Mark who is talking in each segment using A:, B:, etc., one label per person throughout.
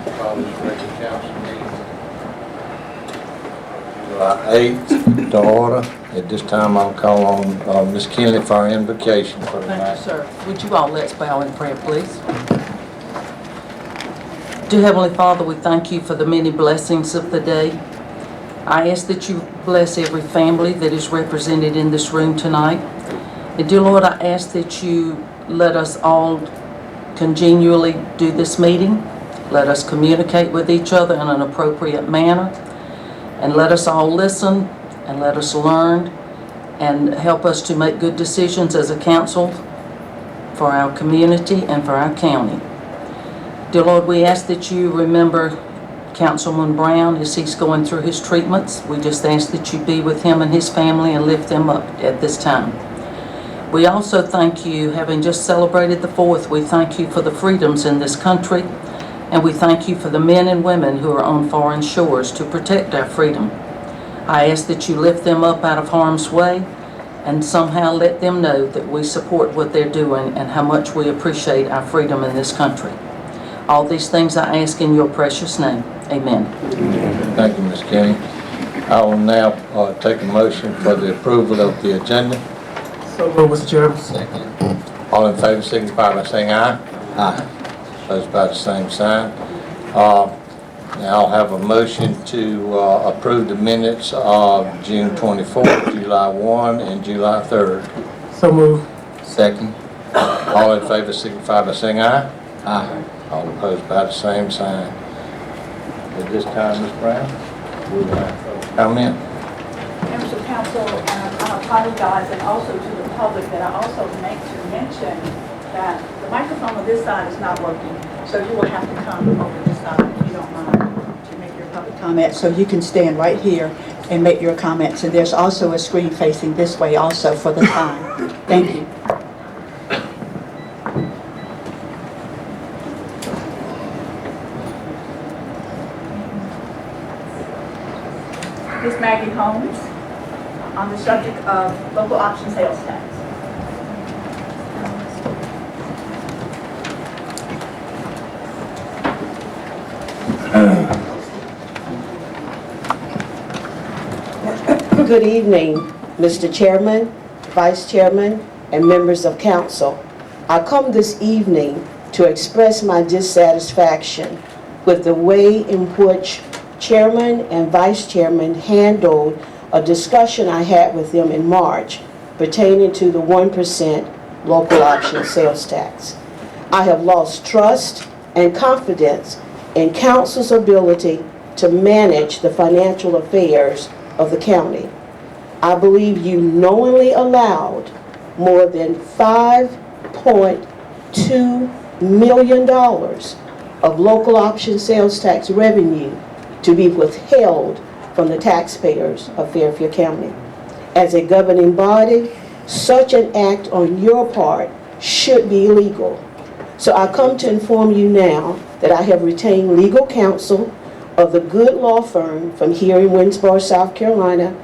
A: Call this regular council meeting July 8th to order. At this time, I'll call on Ms. Kinley for our invocation for the
B: Thank
A: night.
B: you, sir. Would you all let's bow in prayer, please? Dear Heavenly Father, we thank you for the many blessings of the day. I ask that you bless every family that is represented in this room tonight. And dear Lord, I ask that you let us all congenially do this meeting. Let us communicate with each other in an appropriate manner. And let us all listen and let us learn and help us to make good decisions as a council for our community and for our county. Dear Lord, we ask that you remember Councilman Brown as he's going through his treatments. We just ask that you be with him and his family and lift them up at this time. We also thank you, having just celebrated the 4th, we thank you for the freedoms in this country, and we thank you for the men and women who are on foreign shores to protect our freedom. I ask that you lift them up out of harm's way and somehow let them know that we support what they're doing and how much we appreciate our freedom in this country. All these things I ask in your precious name. Amen.
A: Thank you, Ms. Kenny. I will now take a motion for the approval of the agenda.
C: So moved, Mr. Chairman.
A: Second. All in favor signify by saying aye. Aye. Those by the same sign. Now I'll have a motion to approve the minutes of June 24th, July 1, and July 3rd.
C: So moved.
A: Second. All in favor signify by saying aye. Aye. All opposed by the same sign. At this time, Ms. Brown, we'll come in.
D: Members of council, I apologize, and also to the public, that I also meant to mention that the microphone on this side is not working, so you will have to come over this side if you don't mind to make your public comment. So you can stand right here and make your comments, and there's also a screen facing this way also for the time. Thank you. Ms. Maggie Holmes, on the subject of local option sales tax.
E: Good evening, Mr. Chairman, Vice Chairman, and members of council. I come this evening to express my dissatisfaction with the way in which Chairman and Vice Chairman handled a discussion I had with them in March pertaining to the 1% local option sales tax. I have lost trust and confidence in council's ability to manage the financial affairs of the county. I believe you knowingly allowed more than $5.2 million of local option sales tax revenue to be withheld from the taxpayers of Fairfield County. As a governing body, such an act on your part should be illegal. So I come to inform you now that I have retained legal counsel of the good law firm from here in Winsboro, South Carolina,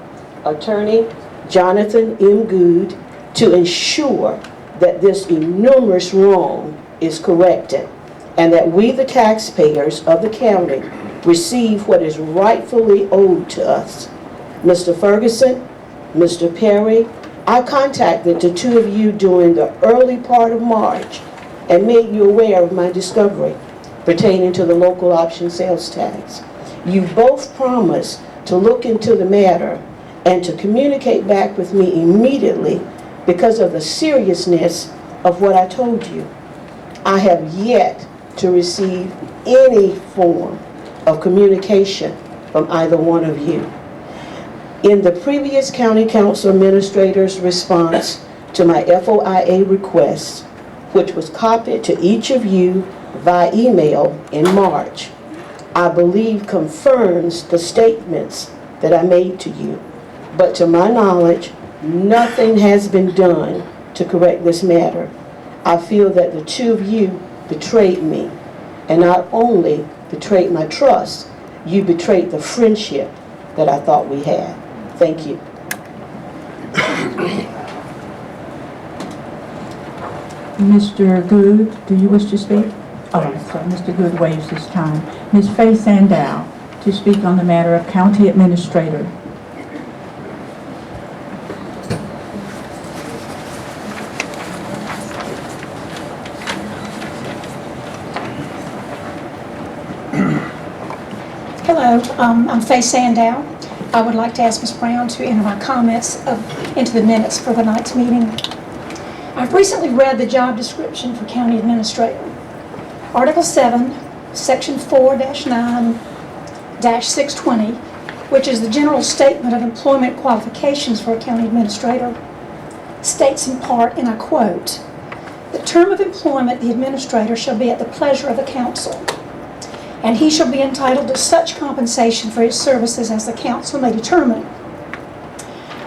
E: attorney Jonathan M. Good, to ensure that this enormous wrong is corrected and that we, the taxpayers of the county, receive what is rightfully owed to us. Mr. Ferguson, Mr. Perry, I contacted the two of you during the early part of March and made you aware of my discovery pertaining to the local option sales tax. You both promised to look into the matter and to communicate back with me immediately because of the seriousness of what I told you. I have yet to receive any form of communication from either one of you. In the previous county council administrator's response to my FOIA request, which was copied to each of you via email in March, I believe confirms the statements that I made to you. But to my knowledge, nothing has been done to correct this matter. I feel that the two of you betrayed me, and not only betrayed my trust, you betrayed the friendship that I thought we had. Thank you.
B: Mr. Good, do you wish to speak?
D: All right, so Mr. Good waives his time. Ms. Faye Sandow to speak on the matter of county administrator.
F: Hello, I'm Faye Sandow. I would like to ask Ms. Brown to enter my comments into the minutes for tonight's meeting. I've recently read the job description for county administrator. Article 7, Section 4-9-620, which is the general statement of employment qualifications for a county administrator, states in part, and I quote, "The term of employment the administrator shall be at the pleasure of the council, and he shall be entitled to such compensation for his services as the council may determine."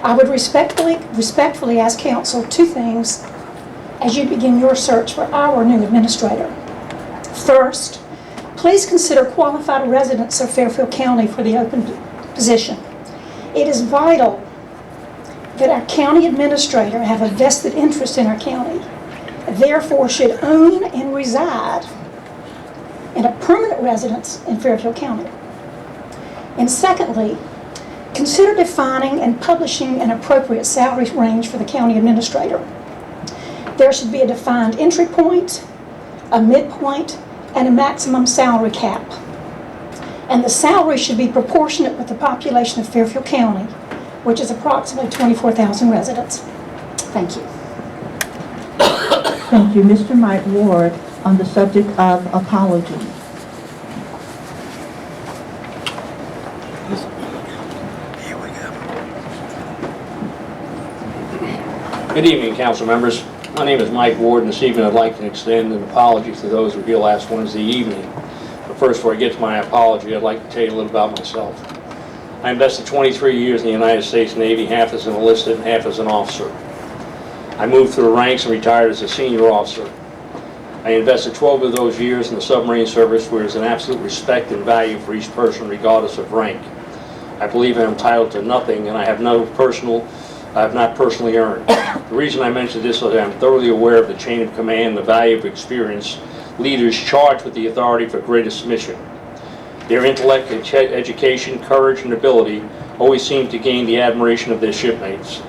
F: I would respectfully ask council two things as you begin your search for our new administrator. First, please consider qualified residents of Fairfield County for the open position. It is vital that our county administrator have a vested interest in our county, therefore should own and reside in a permanent residence in Fairfield County. And secondly, consider defining and publishing an appropriate salary range for the county administrator. There should be a defined entry point, a midpoint, and a maximum salary cap. And the salary should be proportionate with the population of Fairfield County, which is approximately 24,000 residents. Thank you.
D: Thank you. Mr. Mike Ward on the subject of apology.
G: Good evening, council members. My name is Mike Ward, and this evening I'd like to extend an apology to those who were here last Wednesday evening. But first, before I get to my apology, I'd like to tell you a little about myself. I invested 23 years in the United States Navy, half as an enlisted and half as an officer. I moved through the ranks and retired as a senior officer. I invested 12 of those years in the submarine service, where there's an absolute respect and value for each person regardless of rank. I believe I'm entitled to nothing, and I have not personally earned. The reason I mention this is that I'm thoroughly aware of the chain of command, the value of experienced leaders charged with the authority for greatest mission. Their intellect, education, courage, and ability always seem to gain the admiration of their shipmates.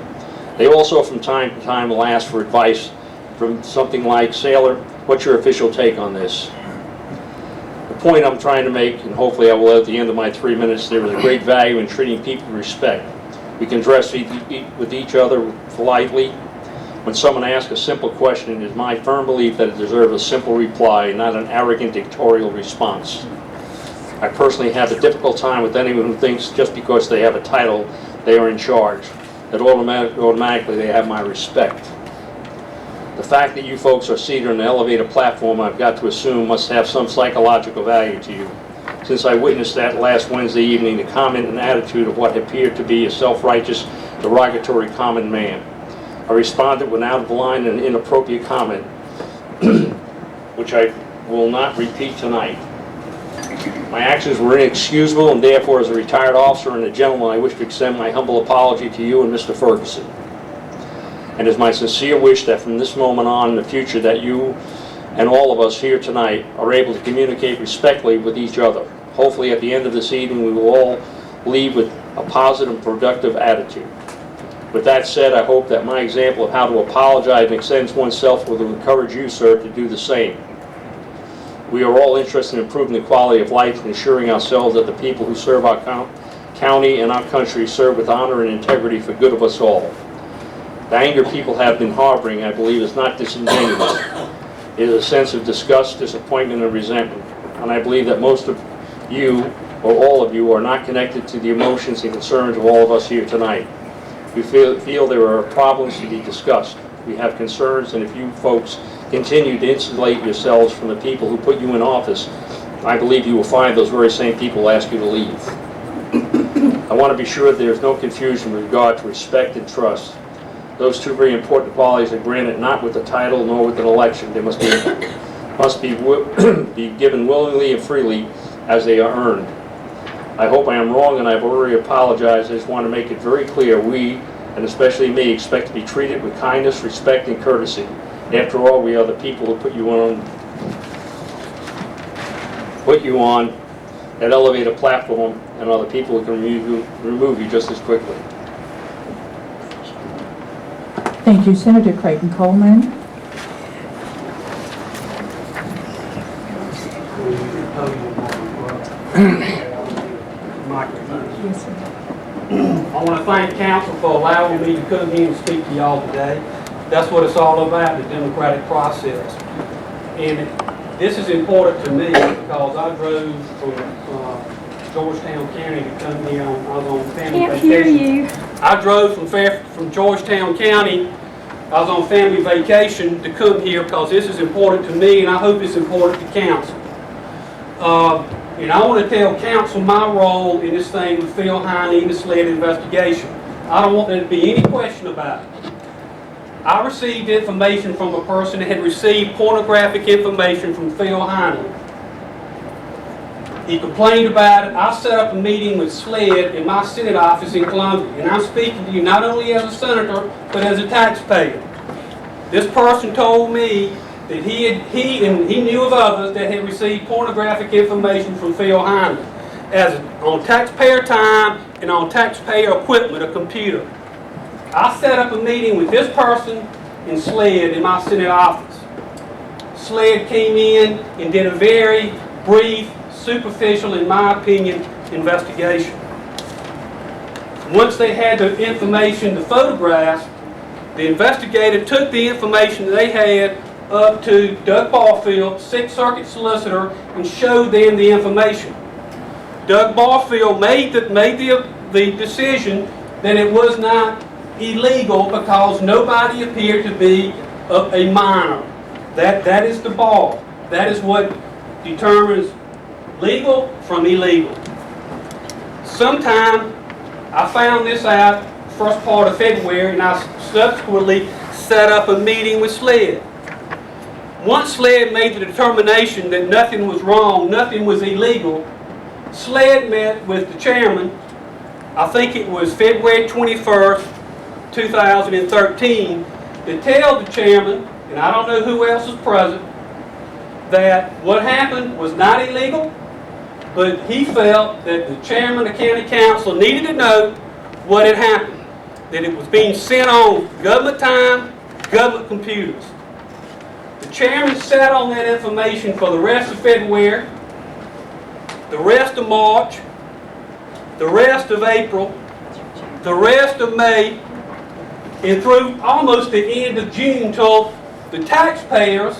G: They also from time to time will ask for advice from something like, "Sailor, what's your official take on this?" The point I'm trying to make, and hopefully I will at the end of my 3 minutes, there is a great value in treating people with respect. We can address with each other politely. When someone asks a simple question, it is my firm belief that it deserves a simple reply, not an arrogant dictatorial response. I personally have a difficult time with anyone who thinks just because they have a title, they are in charge, that automatically they have my respect. The fact that you folks are seated on an elevated platform, I've got to assume, must have some psychological value to you. Since I witnessed that last Wednesday evening, the comment and attitude of what appeared to be a self-righteous, derogatory common man. I responded with an out-of-line and inappropriate comment, which I will not repeat tonight. My actions were inexcusable, and therefore, as a retired officer and a gentleman, I wish to extend my humble apology to you and Mr. Ferguson. And it's my sincere wish that from this moment on in the future that you and all of us here tonight are able to communicate respectfully with each other. Hopefully at the end of this evening we will all leave with a positive and productive attitude. With that said, I hope that my example of how to apologize and extend oneself will encourage you, sir, to do the same. We are all interested in improving the quality of life and ensuring ourselves that the people who serve our county and our country serve with honor and integrity for good of us all. The anger people have been harboring, I believe, is not disingenuous. It is a sense of disgust, disappointment, and resentment. And I believe that most of you, or all of you, are not connected to the emotions and concerns of all of us here tonight. We feel there are problems to be discussed. We have concerns, and if you folks continue to insulate yourselves from the people who put you in office, I believe you will find those very same people ask you to leave. I want to be sure that there is no confusion with regard to respect and trust. Those two very important qualities are granted not with a title nor with an election. They must be given willingly and freely as they are earned. I hope I am wrong, and I've already apologized. I just want to make it very clear we, and especially me, expect to be treated with kindness, respect, and courtesy. After all, we are the people who put you on put you on that elevated platform, and other people can remove you just as quickly.
H: Thank you. Senator Creighton Coleman.
I: I want to thank council for allowing me to come here and speak to y'all today. That's what it's all about, the democratic process. And this is important to me because I drove from Georgetown County to come here. I was on family
F: Can't
I: vacation.
F: hear you.
I: I drove from Georgetown County. I was on family vacation to come here because this is important to me, and I hope it's important to council. And I want to tell council my role in this thing with Phil Hiney and the SLED investigation. I don't want there to be any question about it. I received information from a person that had received pornographic information from Phil Hiney. He complained about it. I set up a meeting with SLED in my Senate office in Columbia. And I'm speaking to you not only as a senator, but as a taxpayer. This person told me that he knew of others that had received pornographic information from Phil Hiney on taxpayer time and on taxpayer equipment, a computer. I set up a meeting with this person and SLED in my Senate office. SLED came in and did a very brief, superficial, in my opinion, investigation. Once they had the information, the photographs, the investigator took the information that they had up to Doug Barfield, Sixth Circuit solicitor, and showed them the information. Doug Barfield made the decision that it was not illegal because nobody appeared to be a minor. That is the bar. That is what determines legal from illegal. Sometime I found this out first part of February, and I subsequently set up a meeting with SLED. Once SLED made the determination that nothing was wrong, nothing was illegal, SLED met with the chairman, I think it was February 21st, 2013, to tell the chairman, and I don't know who else was present, that what happened was not illegal, but he felt that the chairman of county council needed to know what had happened, that it was being sent on government time, government computers. The chairman sat on that information for the rest of February, the rest of March, the rest of April, the rest of May, and through almost the end of June till the taxpayers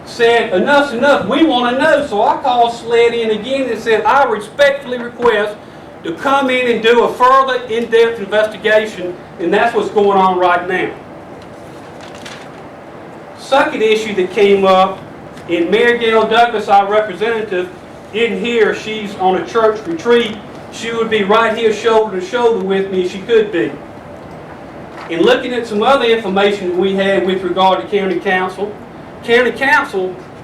I: said, enough's enough, we want to know. So I called SLED in again and said, I respectfully request to come in and do a further in-depth investigation, and that's what's going on right now. Second issue that came up, and Mayor Gail Douglas, our representative, isn't here. She's on a church retreat. She would be right here shoulder to shoulder with me if she could be. In looking at some other information that we had with regard to county council,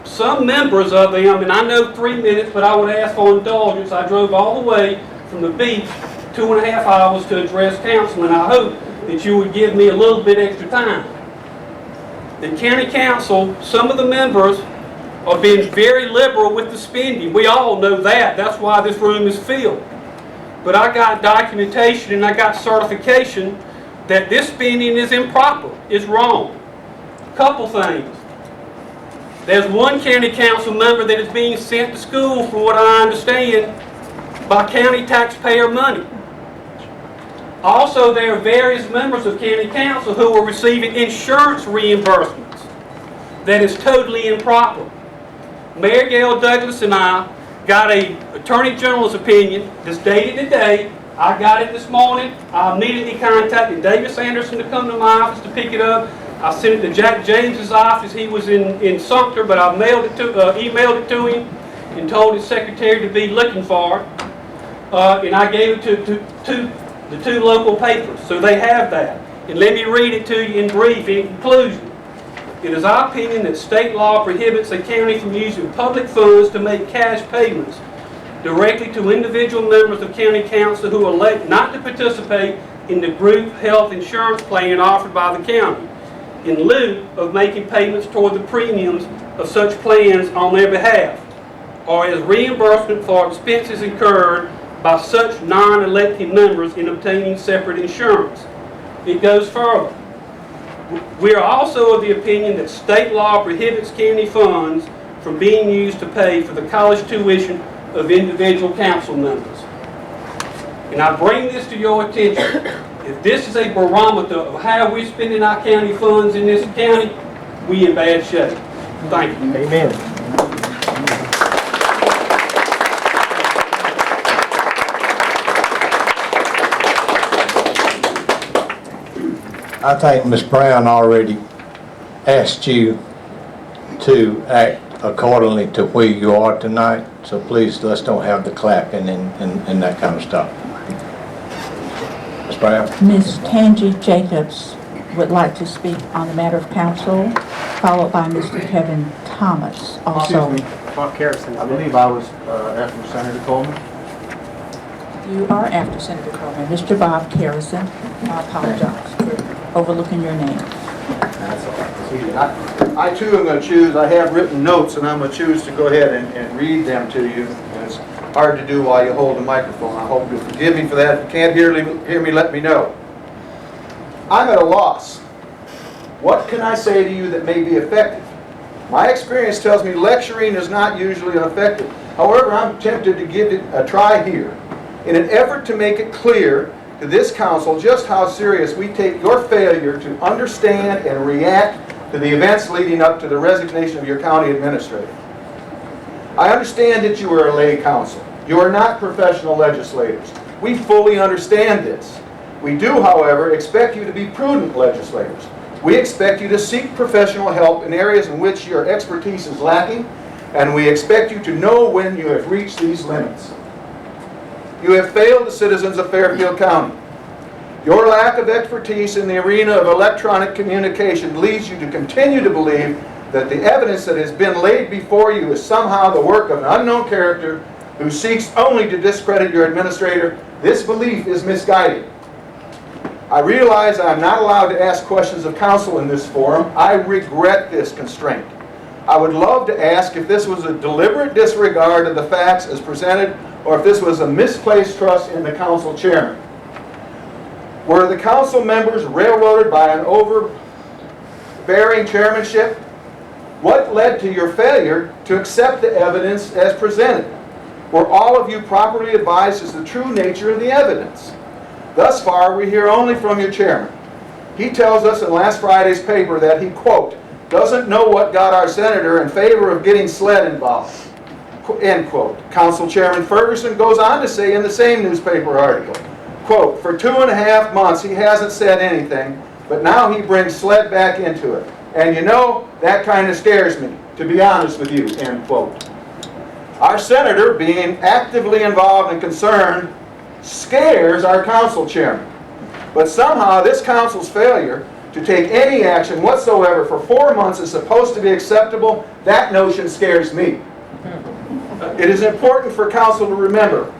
I: some members of them, and I know 3 minutes, but I would ask for indulgence. I drove all the way from the beach 2.5 hours to address council, and I hope that you would give me a little bit extra time. The county council, some of the members are being very liberal with the spending. We all know that. That's why this room is filled. But I got documentation and I got certification that this spending is improper, is wrong. Couple things. There's one county council member that is being sent to school, from what I understand, by county taxpayer money. Also, there are various members of county council who are receiving insurance reimbursements. That is totally improper. Mayor Gail Douglas and I got an Attorney General's opinion that's dated today. I got it this morning. I immediately contacted Davis Anderson to come to my office to pick it up. I sent it to Jack James's office. He was in Sumter, but I emailed it to him and told his secretary to be looking for it. And I gave it to the two local papers, so they have that. And let me read it to you in brief. In conclusion, it is our opinion that state law prohibits a county from using public funds to make cash payments directly to individual members of county council who elect not to participate in the group health insurance plan offered by the county, in lieu of making payments toward the premiums of such plans on their behalf. or as reimbursement for expenses incurred by such non-elected members in obtaining separate insurance. It goes further. We are also of the opinion that state law prohibits county funds from being used to pay for the college tuition of individual council members. And I bring this to your attention. If this is a barometer of how we're spending our county funds in this county, we in bad shape. Thank you.
C: Amen.
A: I think Ms. Brown already asked you to act accordingly to where you are tonight, so please, let's don't have the clapping and that kind of stuff. Ms. Brown?
H: Ms. Tangi Jacobs would like to speak on the matter of council, followed by Mr. Kevin Thomas, also.
J: Excuse me, Bob Harrison. I believe I was after Senator Coleman.
H: You are after Senator Coleman. Mr. Bob Harrison, I apologize for overlooking your name.
J: That's all right. It's easy. I too am going to choose, I have written notes, and I'm going to choose to go ahead and read them to you. And it's hard to do while you hold the microphone. I hope you'll forgive me for that. If you can't hear me, let me know. I'm at a loss. What can I say to you that may be effective? My experience tells me lecturing is not usually effective. However, I'm tempted to give it a try here in an effort to make it clear to this council just how serious we take your failure to understand and react to the events leading up to the resignation of your county administrator. I understand that you are a lay council. You are not professional legislators. We fully understand this. We do, however, expect you to be prudent legislators. We expect you to seek professional help in areas in which your expertise is lacking, and we expect you to know when you have reached these limits. You have failed the citizens of Fairfield County. Your lack of expertise in the arena of electronic communication leads you to continue to believe that the evidence that has been laid before you is somehow the work of an unknown character who seeks only to discredit your administrator. This belief is misguided. I realize I am not allowed to ask questions of council in this forum. I regret this constraint. I would love to ask if this was a deliberate disregard of the facts as presented, or if this was a misplaced trust in the council chairman. Were the council members railroaded by an overbearing chairmanship? What led to your failure to accept the evidence as presented? Were all of you properly advised as the true nature of the evidence? Thus far, we hear only from your chairman. He tells us in last Friday's paper that he, quote, doesn't know what got our senator in favor of getting SLED involved, end quote. Council Chairman Ferguson goes on to say in the same newspaper article, quote, for 2.5 months he hasn't said anything, but now he brings SLED back into it. And you know, that kind of scares me, to be honest with you, end quote. Our senator, being actively involved and concerned, scares our council chairman. But somehow this council's failure to take any action whatsoever for 4 months is supposed to be acceptable. That notion scares me. It is important for council to remember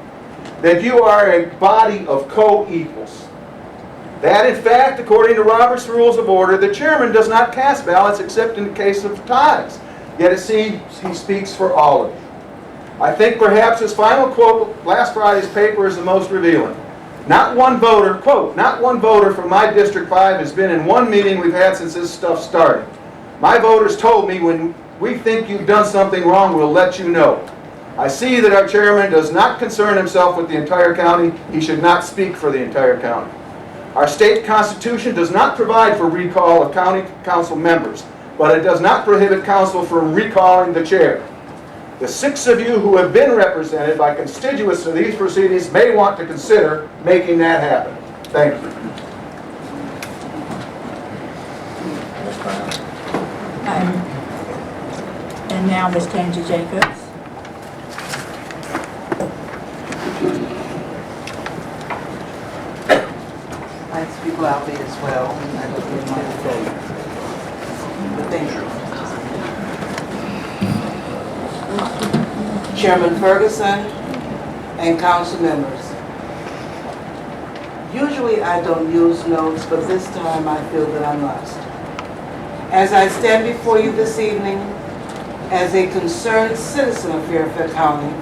J: that you are a body of co-equals. That, in fact, according to Robert's Rules of Order, the chairman does not cast ballots except in the case of ties. Yet it seems he speaks for all of you. I think perhaps his final quote last Friday's paper is the most revealing. Not one voter, quote, not one voter from my District 5 has been in one meeting we've had since this stuff started. My voters told me when we think you've done something wrong, we'll let you know. I see that our chairman does not concern himself with the entire county. He should not speak for the entire county. Our state constitution does not provide for recall of county council members, but it does not prohibit council from recalling the chair. The 6 of you who have been represented by constituents to these proceedings may want to consider making that happen. Thank you.
H: And now Ms. Tangi Jacobs.
K: I speak loudly as well. I don't really mind to say. But thank you. Chairman Ferguson and council members. Usually I don't use notes, but this time I feel that I must. As I stand before you this evening, as a concerned citizen of Fairfield County,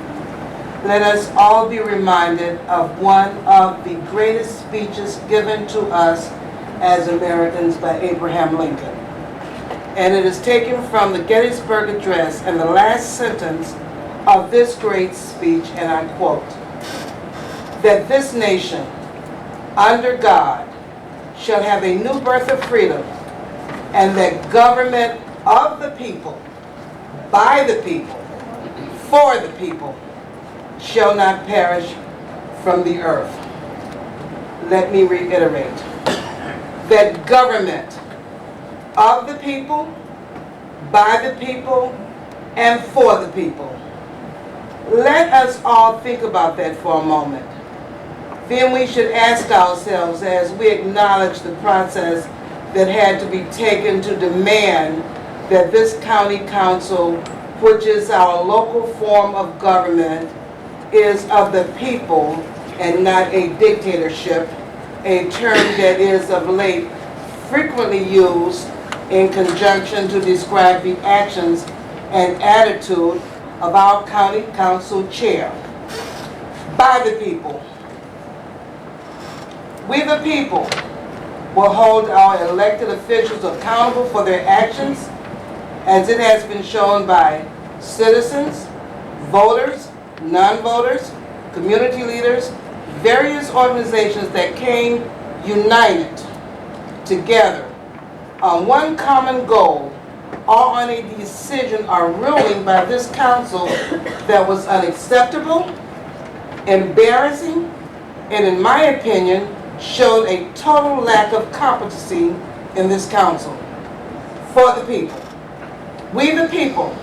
K: let us all be reminded of one of the greatest speeches given to us as Americans by Abraham Lincoln. And it is taken from the Gettysburg Address and the last sentence of this great speech, and I quote, that this nation, under God, shall have a new birth of freedom, and that government of the people, by the people, for the people, shall not perish from the earth. Let me reiterate, that government of the people, by the people, and for the people. Let us all think about that for a moment. Then we should ask ourselves, as we acknowledge the process that had to be taken to demand that this county council, which is our local form of government, is of the people and not a dictatorship, a term that is of late frequently used in conjunction to describe the actions and attitude of our county council chair. By the people. We the people will hold our elected officials accountable for their actions, as it has been shown by citizens, voters, non-voters, community leaders, various organizations that came united together on one common goal, or on a decision or ruling by this council that was unacceptable, embarrassing, and in my opinion, showed a total lack of competency in this council. For the people. We the people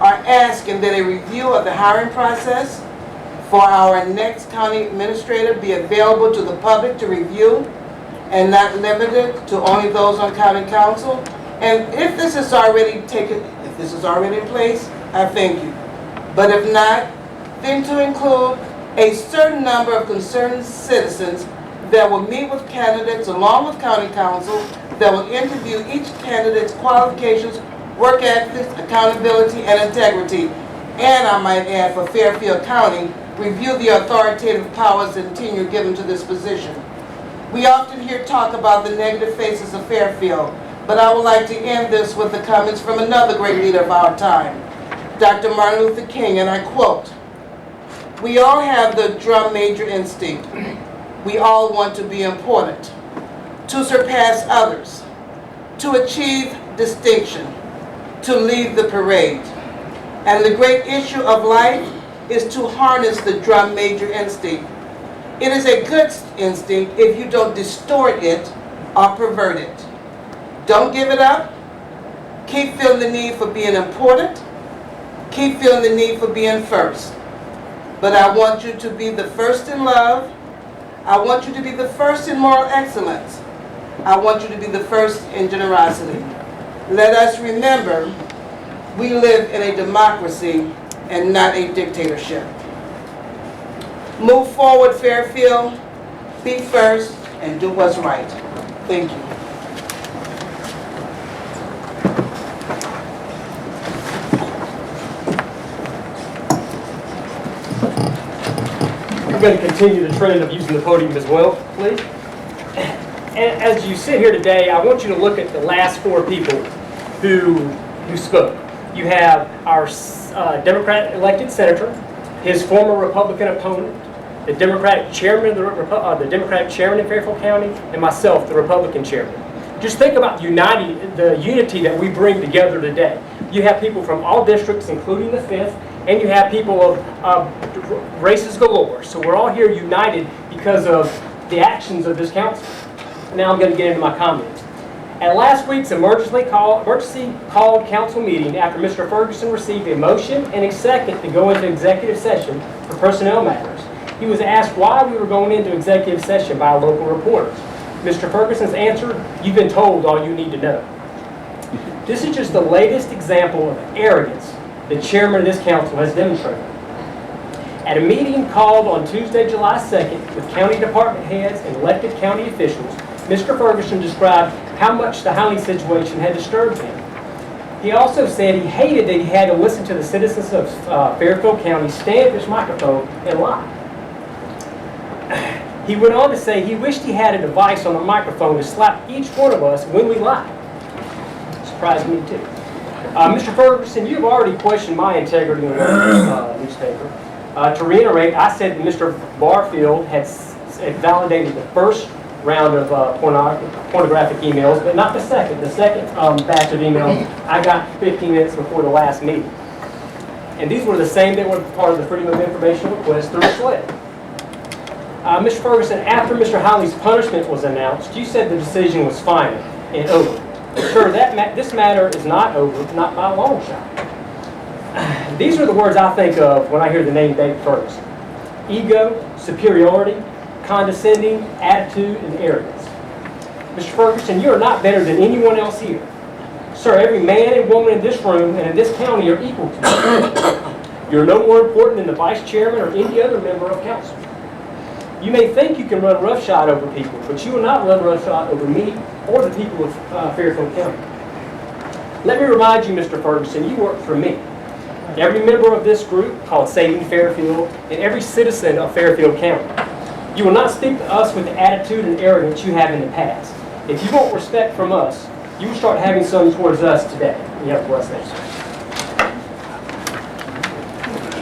K: are asking that a review of the hiring process for our next county administrator be available to the public to review and not limited to only those on county council. And if this is already in place, I thank you. But if not, then to include a certain number of concerned citizens that will meet with candidates along with county council, that will interview each candidate's qualifications, work ethics, accountability, and integrity. And I might add, for Fairfield County, review the authoritative powers and tenure given to this position. We often hear talk about the negative faces of Fairfield, but I would like to end this with the comments from another great leader of our time, Dr. Martin Luther King, and I quote, "We all have the drum major instinct. We all want to be important, to surpass others, to achieve distinction, to lead the parade. And the great issue of life is to harness the drum major instinct. It is a good instinct if you don't distort it or pervert it. Don't give it up. Keep feeling the need for being important. Keep feeling the need for being first. But I want you to be the first in love. I want you to be the first in moral excellence. I want you to be the first in generosity. Let us remember, we live in a democracy and not a dictatorship. Move forward, Fairfield. Be first and do what's right." Thank you.
C: I'm going to continue the trend of using the podium as well, please. And as you sit here today, I want you to look at the last four people who spoke. You have our Democrat elected senator, his former Republican opponent, the Democratic chairman in Fairfield County, and myself, the Republican chairman. Just think about the unity that we bring together today. You have people from all districts, including the 5th, and you have people of races galore. So we're all here united because of the actions of this council. Now I'm going to get into my comments. At last week's emergency called council meeting, after Mr. Ferguson received a motion and a second to go into executive session for personnel matters, he was asked why we were going into executive session by our local reporters. Mr. Ferguson's answer, "You've been told all you need to know." This is just the latest example of arrogance the chairman of this council has demonstrated. At a meeting called on Tuesday, July 2nd, with county department heads and elected county officials, Mr. Ferguson described how much the housing situation had disturbed him. He also said he hated that he had to listen to the citizens of Fairfield County stand at this microphone and lie. He went on to say he wished he had a device on the microphone to slap each one of us when we lie. Surprised me too. Mr. Ferguson, you've already questioned my integrity in the newspaper. To reiterate, I said that Mr. Barfield had validated the first round of pornographic emails, but not the second. The second batch of emails I got 15 minutes before the last meeting. And these were the same that were part of the Freedom of Information request through SLED. Mr. Ferguson, after Mr. Howley's punishment was announced, you said the decision was final and over. Sir, this matter is not over, not by a long shot. These are the words I think of when I hear the name David Ferguson. Ego, superiority, condescending, attitude, and arrogance. Mr. Ferguson, you are not better than anyone else here. Sir, every man and woman in this room and in this county are equal to you. You're no more important than the vice chairman or any other member of council. You may think you can run roughshod over people, but you will not run roughshod over me or the people of Fairfield County. Let me remind you, Mr. Ferguson, you work for me. Every member of this group, called Saving Fairfield, and every citizen of Fairfield County. You will not speak to us with the attitude and arrogance you have in the past. If you want respect from us, you will start having some towards us today. You have a blessed day.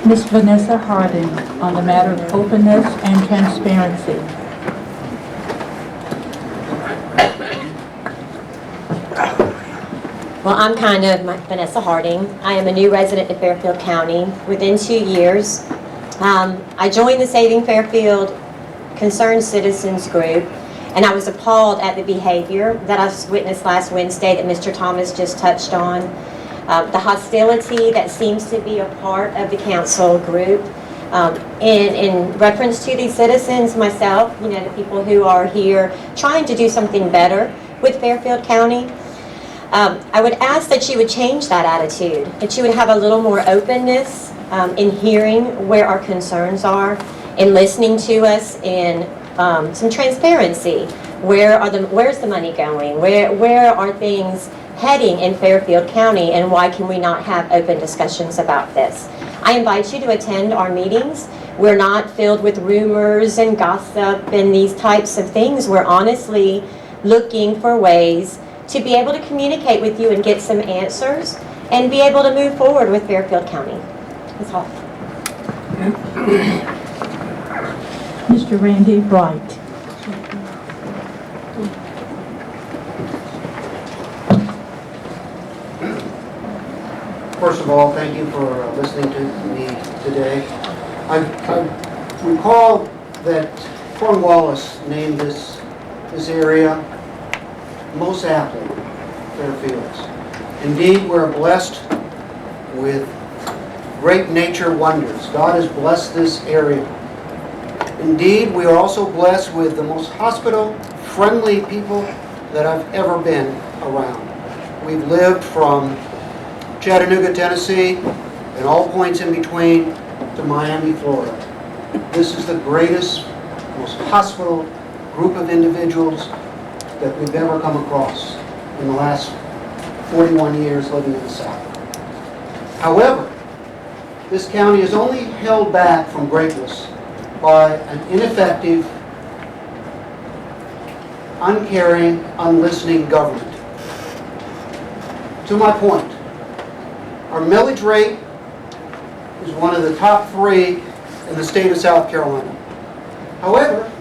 H: Ms. Vanessa Harding, on the matter of openness and transparency.
L: Well, I'm kind of Vanessa Harding. I am a new resident of Fairfield County. Within 2 years, I joined the Saving Fairfield Concerned Citizens Group, and I was appalled at the behavior that I witnessed last Wednesday that Mr. Thomas just touched on. The hostility that seems to be a part of the council group in reference to these citizens, myself, you know, the people who are here trying to do something better with Fairfield County. I would ask that you would change that attitude, that you would have a little more openness in hearing where our concerns are, in listening to us, in some transparency. Where's the money going? Where are things heading in Fairfield County, and why can we not have open discussions about this? I invite you to attend our meetings. We're not filled with rumors and gossip and these types of things. We're honestly looking for ways to be able to communicate with you and get some answers and be able to move forward with Fairfield County. That's all.
H: Mr. Randy Bright.
M: First of all, thank you for listening to me today. I recall that Cornwallis named this area most aptly Fairfields. Indeed, we're blessed with great nature wonders. God has blessed this area. Indeed, we are also blessed with the most hospital-friendly people that I've ever been around. We've lived from Chattanooga, Tennessee, and all points in between to Miami, Florida. This is the greatest, most hospitable group of individuals that we've ever come across in the last 41 years living in the South. However, this county is only held back from greatness by an ineffective, uncaring, unlistening government. To my point, our millage rate is one of the top 3 in the state of South Carolina. However,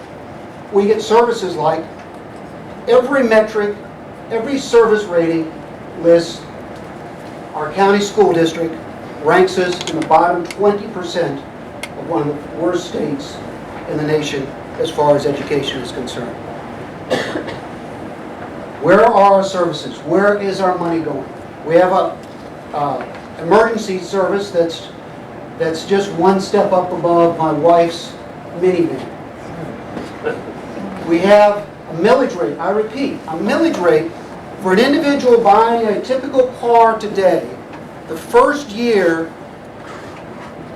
M: we get services like every metric, every service rating list, our county school district ranks us in the bottom 20% of one of the worst states in the nation as far as education is concerned. Where are our services? Where is our money going? We have a emergency service that's just one step up above my wife's minivan. We have a millage rate, I repeat, a millage rate for an individual buying a typical car today. The first year,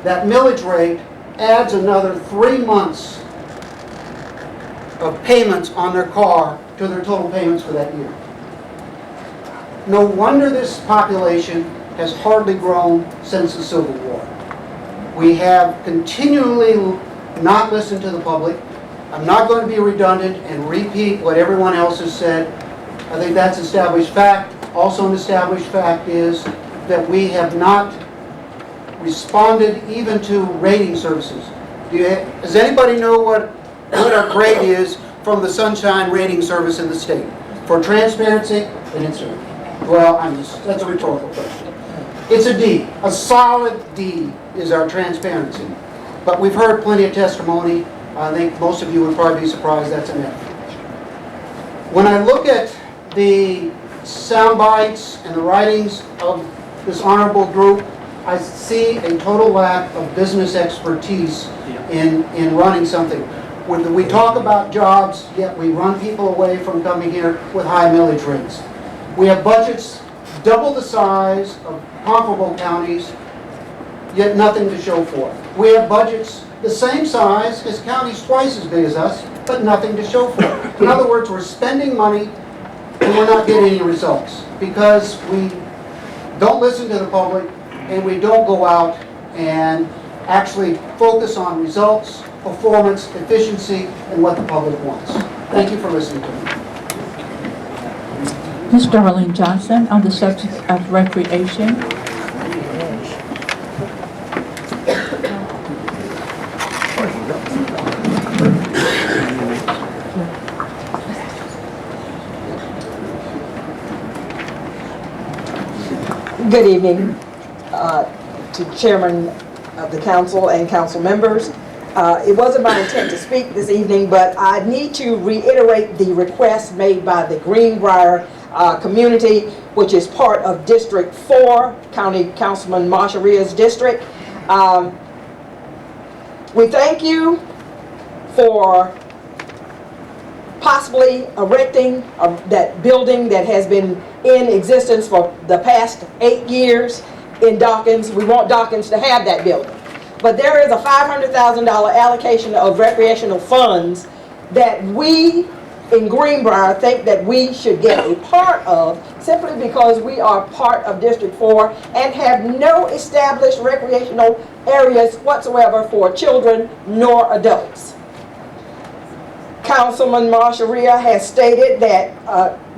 M: that millage rate adds another 3 months of payments on their car to their total payments for that year. No wonder this population has hardly grown since the Civil War. We have continually not listened to the public. I'm not going to be redundant and repeat what everyone else has said. I think that's established fact. Also an established fact is that we have not responded even to rating services. Does anybody know what our grade is from the Sunshine Rating Service in the state? For transparency and it's that's a rhetorical question. It's a D. A solid D is our transparency. But we've heard plenty of testimony. I think most of you would probably be surprised that's an F. When I look at the sound bites and the writings of this honorable group, I see a total lack of business expertise in running something. When we talk about jobs, yet we run people away from coming here with high millage rates. We have budgets double the size of comparable counties, yet nothing to show for it. We have budgets the same size as counties twice as big as us, but nothing to show for it. In other words, we're spending money and we're not getting any results because we don't listen to the public and we don't go out and actually focus on results, performance, efficiency, and what the public wants. Thank you for listening to me.
H: Ms. Darlene Johnson, on the subject of recreation.
N: Good evening to Chairman of the Council and Council members. It wasn't my intent to speak this evening, but I need to reiterate the request made by the Greenbrier community, which is part of District 4, County Councilman Marsharia's district. We thank you for possibly erecting that building that has been in existence for the past 8 years in Dawkins. We want Dawkins to have that building. But there is a $500,000 allocation of recreational funds that we in Greenbrier think that we should get a part of simply because we are part of District 4 and have no established recreational areas whatsoever for children nor adults. Councilman Marsharia has stated that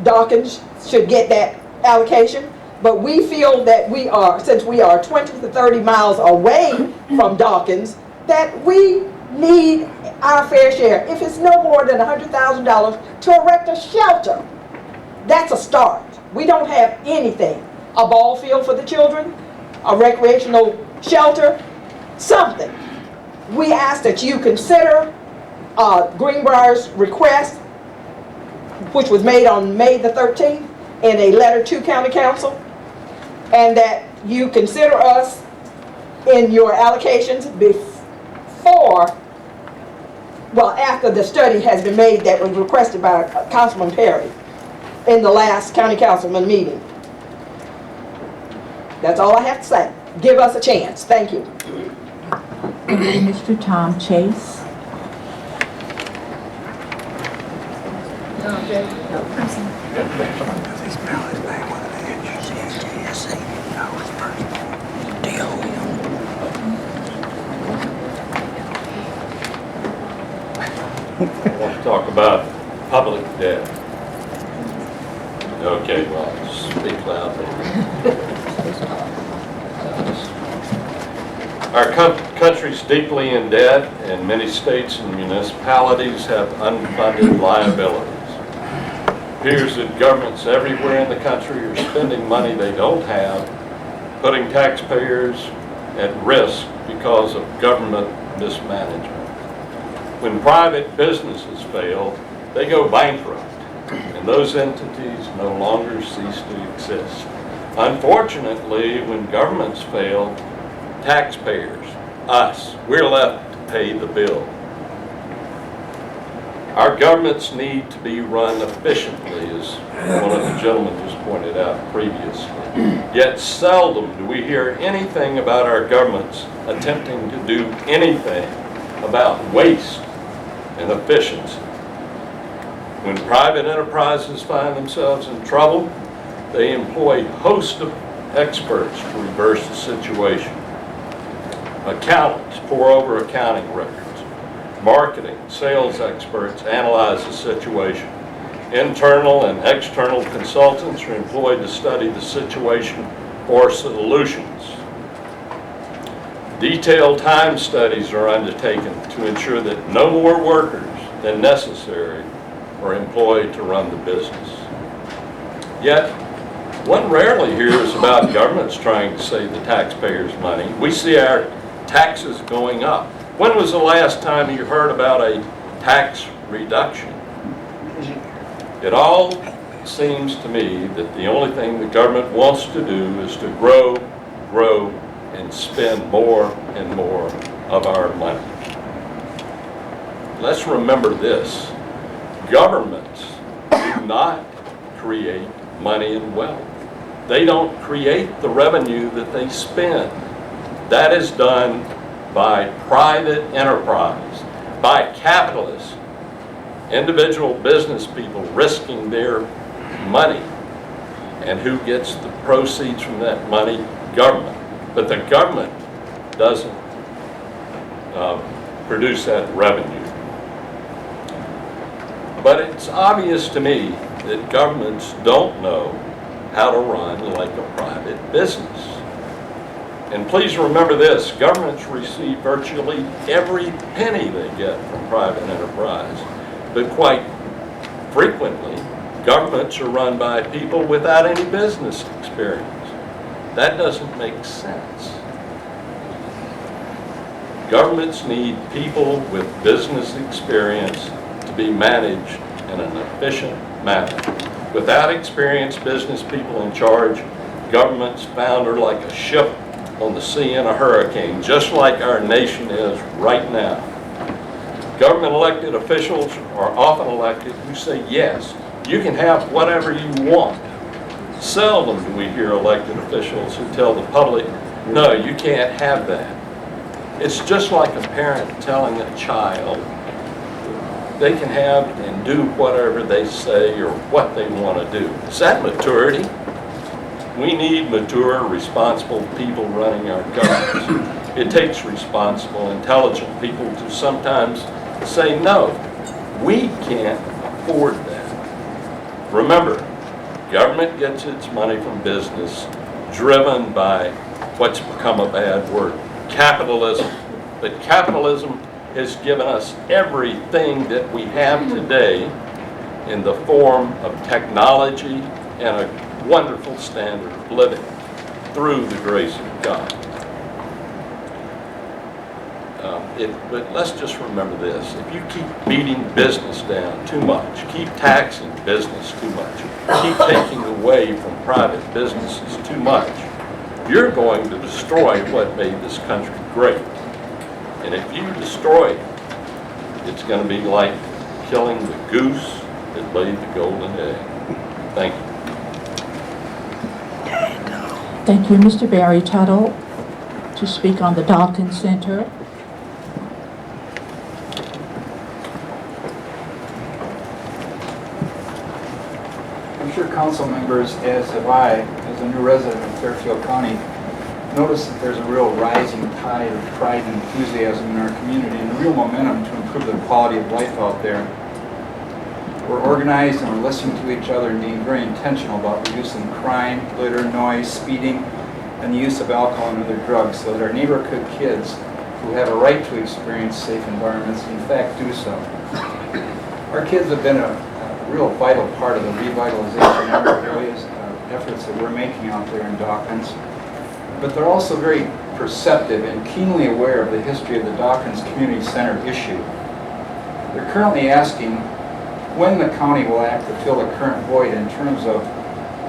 N: Dawkins should get that allocation, but we feel that we are, since we are 20 to 30 miles away from Dawkins, that we need our fair share. If it's no more than $100,000 to erect a shelter, that's a start. We don't have anything. A ball field for the children, a recreational shelter, something. We ask that you consider Greenbrier's request, which was made on May the 13th in a letter to County Council, and that you consider us in your allocations after the study has been made that was requested by Councilman Perry in the last County Councilman meeting. That's all I have to say. Give us a chance. Thank you.
H: And Mr. Tom Chase.
O: I want to talk about public debt. Okay, well, speak loudly. Our country's deeply in debt, and many states and municipalities have unfunded liabilities. It appears that governments everywhere in the country are spending money they don't have, putting taxpayers at risk because of government mismanagement. When private businesses fail, they go bankrupt, and those entities no longer cease to exist. Unfortunately, when governments fail, taxpayers, us, we're left to pay the bill. Our governments need to be run efficiently, as one of the gentlemen just pointed out previously. Yet seldom do we hear anything about our governments attempting to do anything about waste and efficiency. When private enterprises find themselves in trouble, They employ a host of experts to reverse the situation. Accountants pour over accounting records. Marketing, sales experts analyze the situation. Internal and external consultants are employed to study the situation for solutions. Detailed time studies are undertaken to ensure that no more workers than necessary are employed to run the business. Yet, one rarely hears about governments trying to save the taxpayers' money. We see our taxes going up. When was the last time you heard about a tax reduction? It all seems to me that the only thing the government wants to do is to grow, and spend more and more of our money. Let's remember this. Governments do not create money and wealth. They don't create the revenue that they spend. That is done by private enterprise, by capitalists, individual business people risking their money. And who gets the proceeds from that money? Government. But the government doesn't produce that revenue. But it's obvious to me that governments don't know how to run like a private business. And please remember this, governments receive virtually every penny they get from private enterprise. But quite frequently, governments are run by people without any business experience. That doesn't make sense. Governments need people with business experience to be managed in an efficient manner. Without experienced business people in charge, governments founder like a ship on the sea in a hurricane, just like our nation is right now. Government elected officials are often elected who say, yes, you can have whatever you want. Seldom do we hear elected officials who tell the public, no, you can't have that. It's just like a parent telling a child they can have and do whatever they say or what they want to do. Is that maturity? We need mature, responsible people running our governments. It takes responsible, intelligent people to sometimes say, no, we can't afford that. Remember, government gets its money from business, driven by what's become a bad word, capitalism. But capitalism has given us everything that we have today in the form of technology and a wonderful standard of living through the grace of God. But let's just remember this. If you keep beating business down too much, keep taxing business too much, keep taking away from private businesses too much, you're going to destroy what made this country great. And if you destroy it, it's going to be like killing the goose that laid the golden egg. Thank you.
H: Thank you, Mr. Barry Tuttle, to speak on the Dawkins Center.
P: I'm sure council members, as have I, as a new resident of Fairfield County, notice that there's a real rising tide of pride and enthusiasm in our community and a real momentum to improve the quality of life out there. We're organized and we're listening to each other and being very intentional about reducing crime, litter, noise, speeding, and the use of alcohol and other drugs so that our neighborhood kids who have a right to experience safe environments in fact do so. Our kids have been a real vital part of the revitalization areas, efforts that we're making out there in Dawkins. But they're also very perceptive and keenly aware of the history of the Dawkins Community Center issue. They're currently asking when the county will act to fill the current void in terms of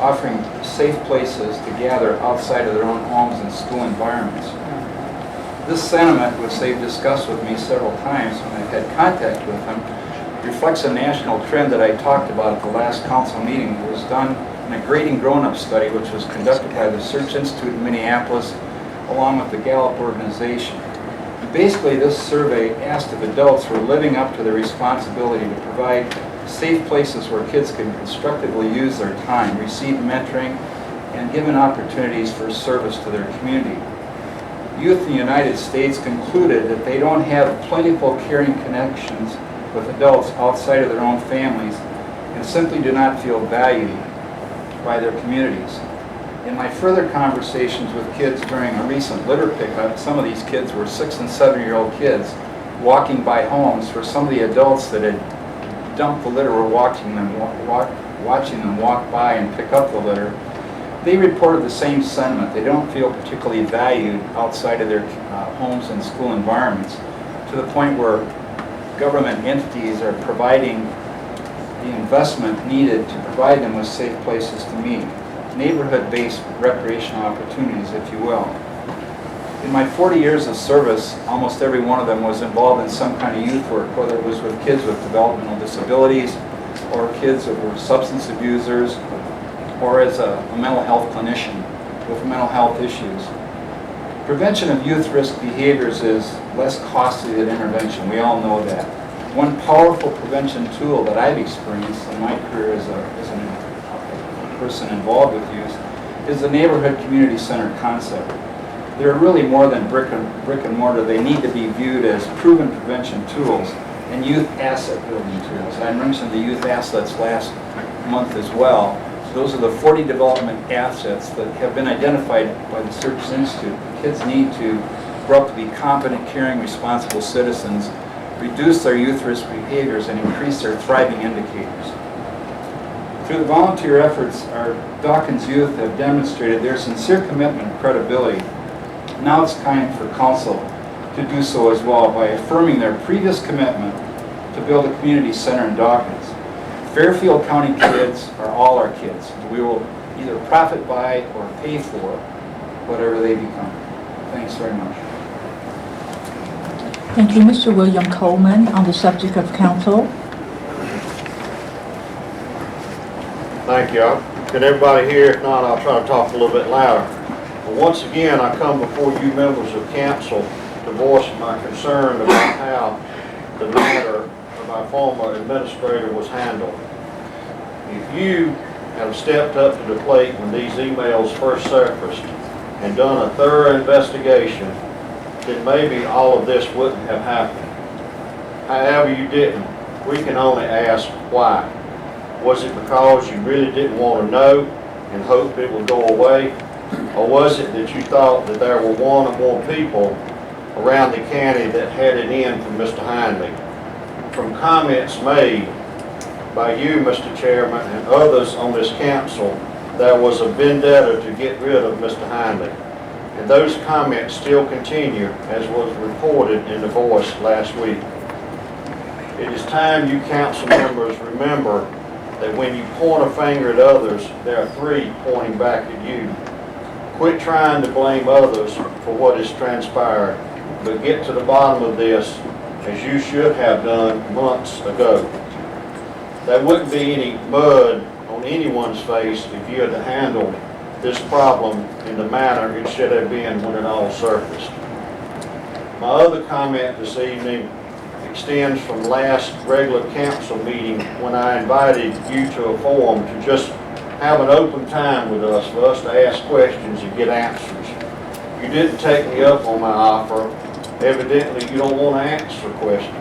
P: offering safe places to gather outside of their own homes and school environments. This sentiment, which they've discussed with me several times when I've had contact with them, reflects a national trend that I talked about at the last council meeting. It was done in a grading grown-up study which was conducted by the Search Institute in Minneapolis along with the Gallup organization. Basically, this survey asked if adults were living up to their responsibility to provide safe places where kids can constructively use their time, receive mentoring, and given opportunities for service to their community. Youth in the United States concluded that they don't have plentiful caring connections with adults outside of their own families and simply do not feel valued by their communities. In my further conversations with kids during a recent litter pickup, some of these kids were 6 and 7-year-old kids walking by homes where some of the adults that had dumped the litter were watching them walk by and pick up the litter. They reported the same sentiment. They don't feel particularly valued outside of their homes and school environments, to the point where government entities are providing the investment needed to provide them with safe places to meet, neighborhood-based recreational opportunities, if you will. In my 40 years of service, almost every one of them was involved in some kind of youth work, whether it was with kids with developmental disabilities or kids that were substance abusers, or as a mental health clinician with mental health issues. Prevention of youth risk behaviors is less costly than intervention. We all know that. One powerful prevention tool that I've experienced in my career as a person involved with youth is the neighborhood community center concept. They're really more than brick and mortar. They need to be viewed as proven prevention tools and youth asset building tools. I mentioned the youth assets last month as well. Those are the 40 development assets that have been identified by the Service Institute. Kids need to grow up to be competent, caring, responsible citizens, reduce their youth risk behaviors, and increase their thriving indicators. Through the volunteer efforts, our Dawkins youth have demonstrated their sincere commitment and credibility. Now it's time for council to do so as well by affirming their previous commitment to build a community center in Dawkins. Fairfield County kids are all our kids. We will either profit by or pay for whatever they become. Thanks very much.
H: Thank you, Mr. William Coleman. On the subject of council.
J: Thank you. Can everybody hear? If not, I'll try to talk a little bit louder. Well, once again, I come before you members of council to voice my concern about how the matter of our former administrator was handled. If you have stepped up to the plate when these emails first surfaced and done a thorough investigation, then maybe all of this wouldn't have happened. However, you didn't. We can only ask why. Was it because you really didn't want to know and hoped it would go away? Or was it that you thought that there were one or more people around the county that had it in for Mr. Hindley? From comments made by you, Mr. Chairman, and others on this council, there was a vendetta to get rid of Mr. Hindley. And those comments still continue, as was reported in the Voice last week. It is time you council members remember that when you point a finger at others, there are 3 pointing back at you. Quit trying to blame others for what has transpired, but get to the bottom of this, as you should have done months ago. There wouldn't be any mud on anyone's face if you had handled this problem in the manner it should have been when it all surfaced. My other comment this evening extends from last regular council meeting when I invited you to a forum to just have an open time with us for us to ask questions and get answers. You didn't take me up on my offer. Evidently, you don't want to answer questions.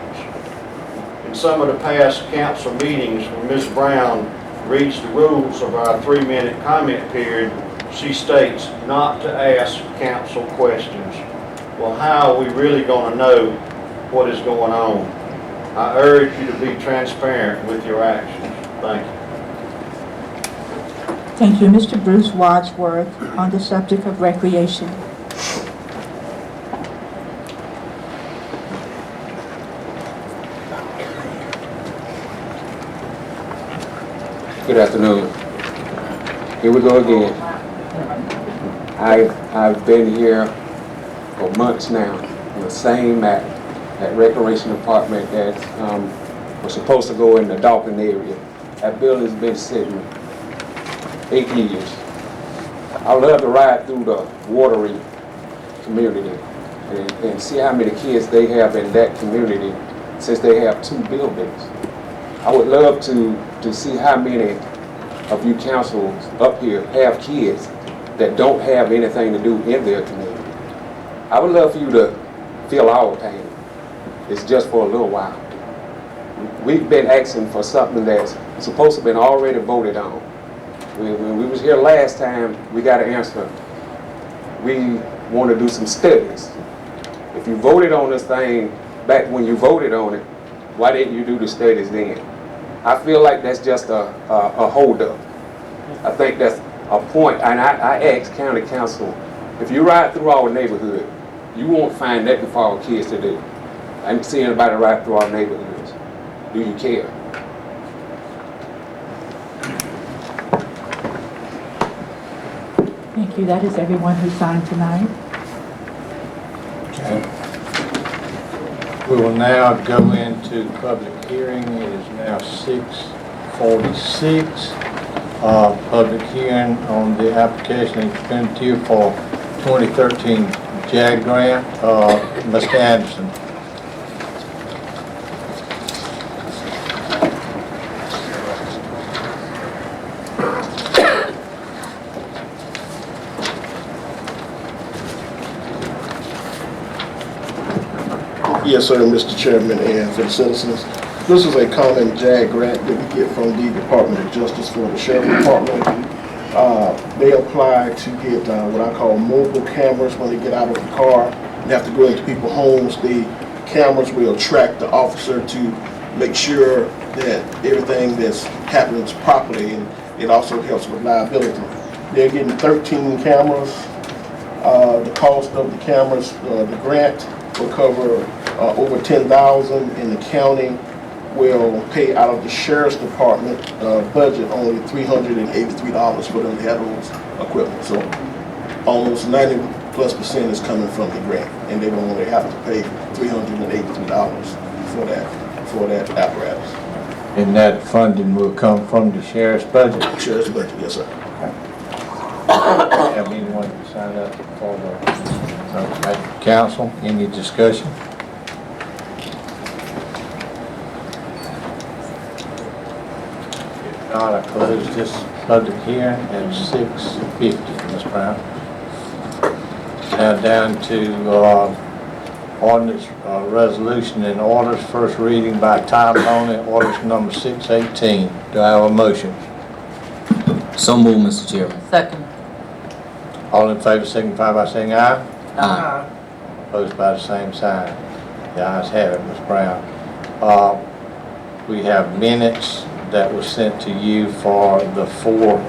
J: In some of the past council meetings, when Ms. Brown reads the rules of our 3-minute comment period, she states not to ask council questions. Well, how are we really going to know what is going on? I urge you to be transparent with your actions. Thank you.
H: Thank you, Mr. Bruce Wadsworth. On the subject of recreation.
Q: Good afternoon. Here we go again. I've been here for months now on the same matter, that recreation department that was supposed to go in the Dawkins area. That building's been sitting 8 years. I love to ride through the watery community and see how many kids they have in that community, since they have 2 buildings. I would love to see how many of you councils up here have kids that don't have anything to do in their community. I would love for you to feel our pain. It's just for a little while. We've been asking for something that's supposed to have been already voted on. When we was here last time, we got an answer. We want to do some studies. If you voted on this thing back when you voted on it, why didn't you do the studies then? I feel like that's just a holdup. I think that's a point, and I asked county council, if you ride through our neighborhood, you won't find nothing for our kids to do. I didn't see anybody ride through our neighborhoods. Do you care?
H: Thank you. That is everyone who signed tonight.
A: Okay. We will now go into public hearing. It is now 6:46. Public hearing on the application expenditure for 2013 JAG grant. Mr. Anderson.
R: Yes, sir, Mr. Chairman, and for the citizens. This is a common JAG grant that we get from the Department of Justice for the Sheriff Department. They apply to get what I call mobile cameras when they get out of the car and have to go into people's homes. The cameras will track the officer to make sure that everything that's happens properly, and it also helps with liability. They're getting 13 cameras. The cost of the cameras, the grant will cover over $10,000, and the county will pay out of the sheriff's department budget only $383 for them to have those equipment. So almost 90+% is coming from the grant, and they don't only have to pay $383 for that apparatus.
A: And that funding will come from the sheriff's budget?
R: Sheriff's budget, yes, sir.
A: Have anyone sign up for the council? Any discussion? If not, I close this public hearing at 6:50, Ms. Brown. Now down to ordinance, resolution and orders, first reading by title only, orders number 618. Do I have a motion?
S: So moved, Mr. Chairman.
B: Second.
A: All in favor signify by saying aye.
S: Aye.
A: Opposed by the same sign. The ayes have it, Ms. Brown. We have minutes that were sent to you for the 4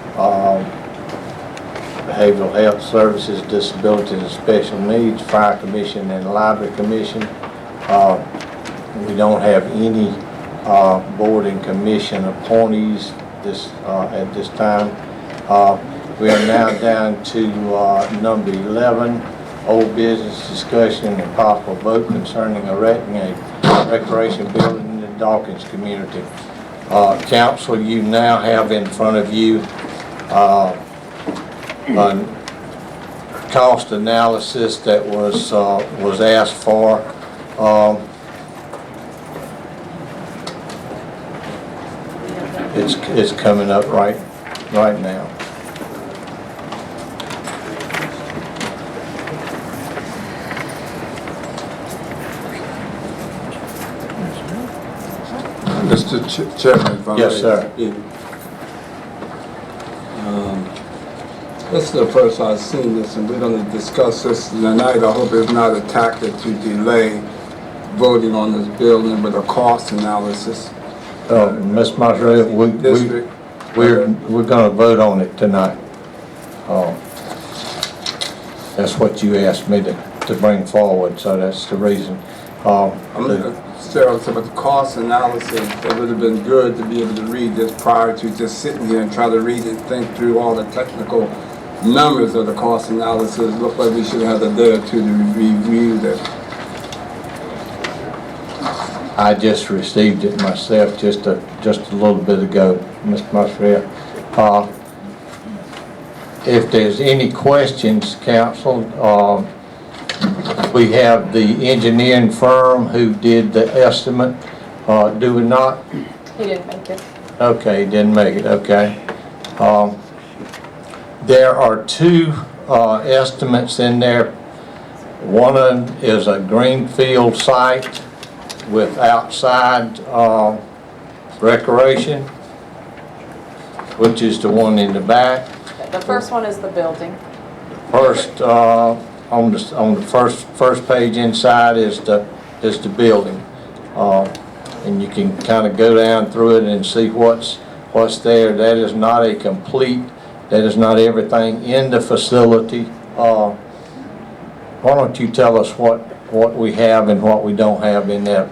A: Behavioral Health Services, Disabilities and Special Needs, Fire Commission and Library Commission. We don't have any board and commission appointees at this time. We are now down to number 11, old business discussion and possible vote concerning erecting a recreation building in the Dawkins community. Council, you now have in front of you a cost analysis that was asked for. It's coming up right now.
T: Mr. Chairman, if I
A: Yes,
T: may
A: sir.
T: speak. This is the first I've seen this, and we're going to discuss this tonight. I hope it's not a tactic to delay voting on this building with a cost analysis.
A: Ms. Montreal, we're going to vote on it tonight. That's what you asked me to bring forward, so that's the reason.
T: Sarah said, but the cost analysis, it would have been good to be able to read this prior to just sitting here and try to read and think through all the technical numbers of the cost analysis. Looked like we should have had a day or two to review that.
A: I just received it myself just a little bit ago, Ms. Montreal. If there's any questions, council, we have the engineering firm who did the estimate, do we not?
U: He didn't make it.
A: Okay, he didn't make it, okay. There are two estimates in there. One of them is a greenfield site with outside recreation, which is the one in the back.
U: The first one is the building.
A: First, on the first page inside is the building. And you can kind of go down through it and see what's there. That is not a complete, that is not everything in the facility. Why don't you tell us what we have and what we don't have in there,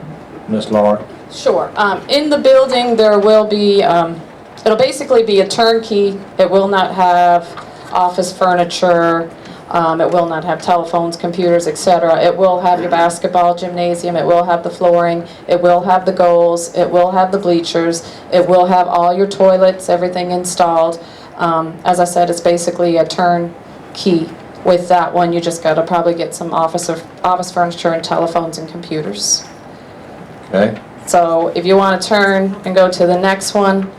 A: Ms. Lauren?
U: Sure. In the building, there will be, it'll basically be a turnkey. It will not have office furniture. It will not have telephones, computers, etc. It will have your basketball gymnasium. It will have the flooring. It will have the goals. It will have the bleachers. It will have all your toilets, everything installed. As I said, it's basically a turnkey. With that one, you just got to probably get some office furniture and telephones and computers.
A: Okay.
U: So if you want to turn and go to the next one,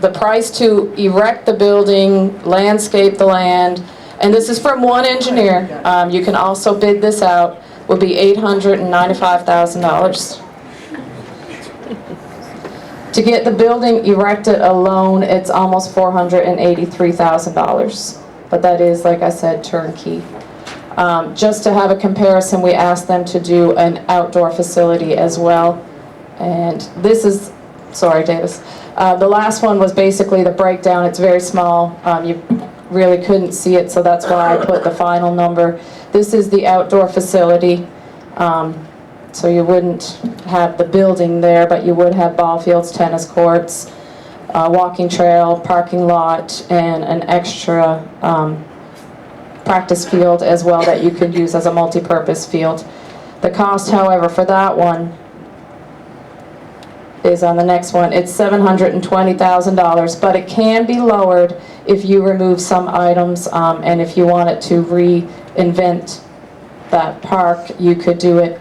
U: the price to erect the building, landscape the land, and this is from one engineer, you can also bid this out, would be $895,000. To get the building erected alone, it's almost $483,000. But that is, like I said, turnkey. Just to have a comparison, we asked them to do an outdoor facility as well. And this is, sorry Davis, the last one was basically the breakdown. It's very small. You really couldn't see it, so that's why I put the final number. This is the outdoor facility. So you wouldn't have the building there, but you would have ball fields, tennis courts, walking trail, parking lot, and an extra practice field as well that you could use as a multi-purpose field. The cost, however, for that one is on the next one. It's $720,000, but it can be lowered if you remove some items, and if you wanted to reinvent that park, you could do it.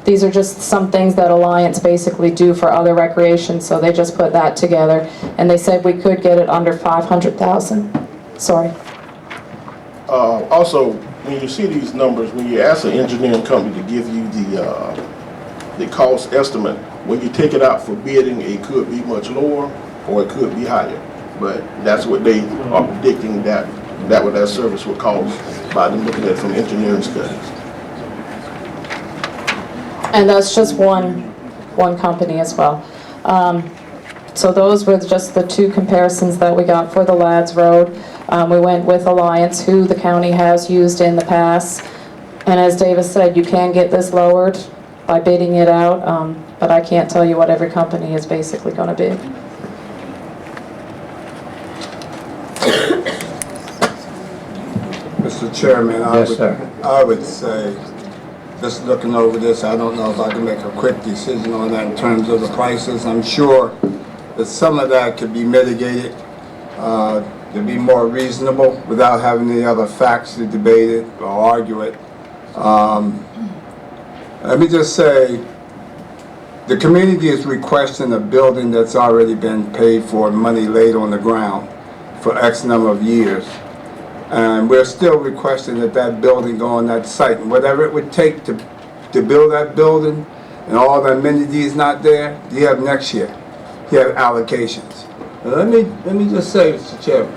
U: These are just some things that Alliance basically do for other recreation, so they just put that together, and they said we could get it under $500,000. Sorry.
R: Also, when you see these numbers, when you ask an engineering company to give you the cost estimate, when you take it out for bidding, it could be much lower or it could be higher. But that's what they are predicting that what that service would cost by them looking at it from engineering studies.
U: And that's just one company as well. So those were just the two comparisons that we got for the Lads Road. We went with Alliance, who the county has used in the past. And as Davis said, you can get this lowered by bidding it out, but I can't tell you what every company is basically going to bid.
T: Mr. Chairman, I would say, just looking over this, I don't know if I can make a quick decision on that in terms of the prices. I'm sure that some of that could be mitigated to be more reasonable without having any other facts to debate it or argue it. Let me just say, the community is requesting a building that's already been paid for, money laid on the ground for X number of years. And we're still requesting that building go on that site. And whatever it would take to build that building and all the amenities not there, you have next year. You have allocations. Now let me just say, Mr. Chairman,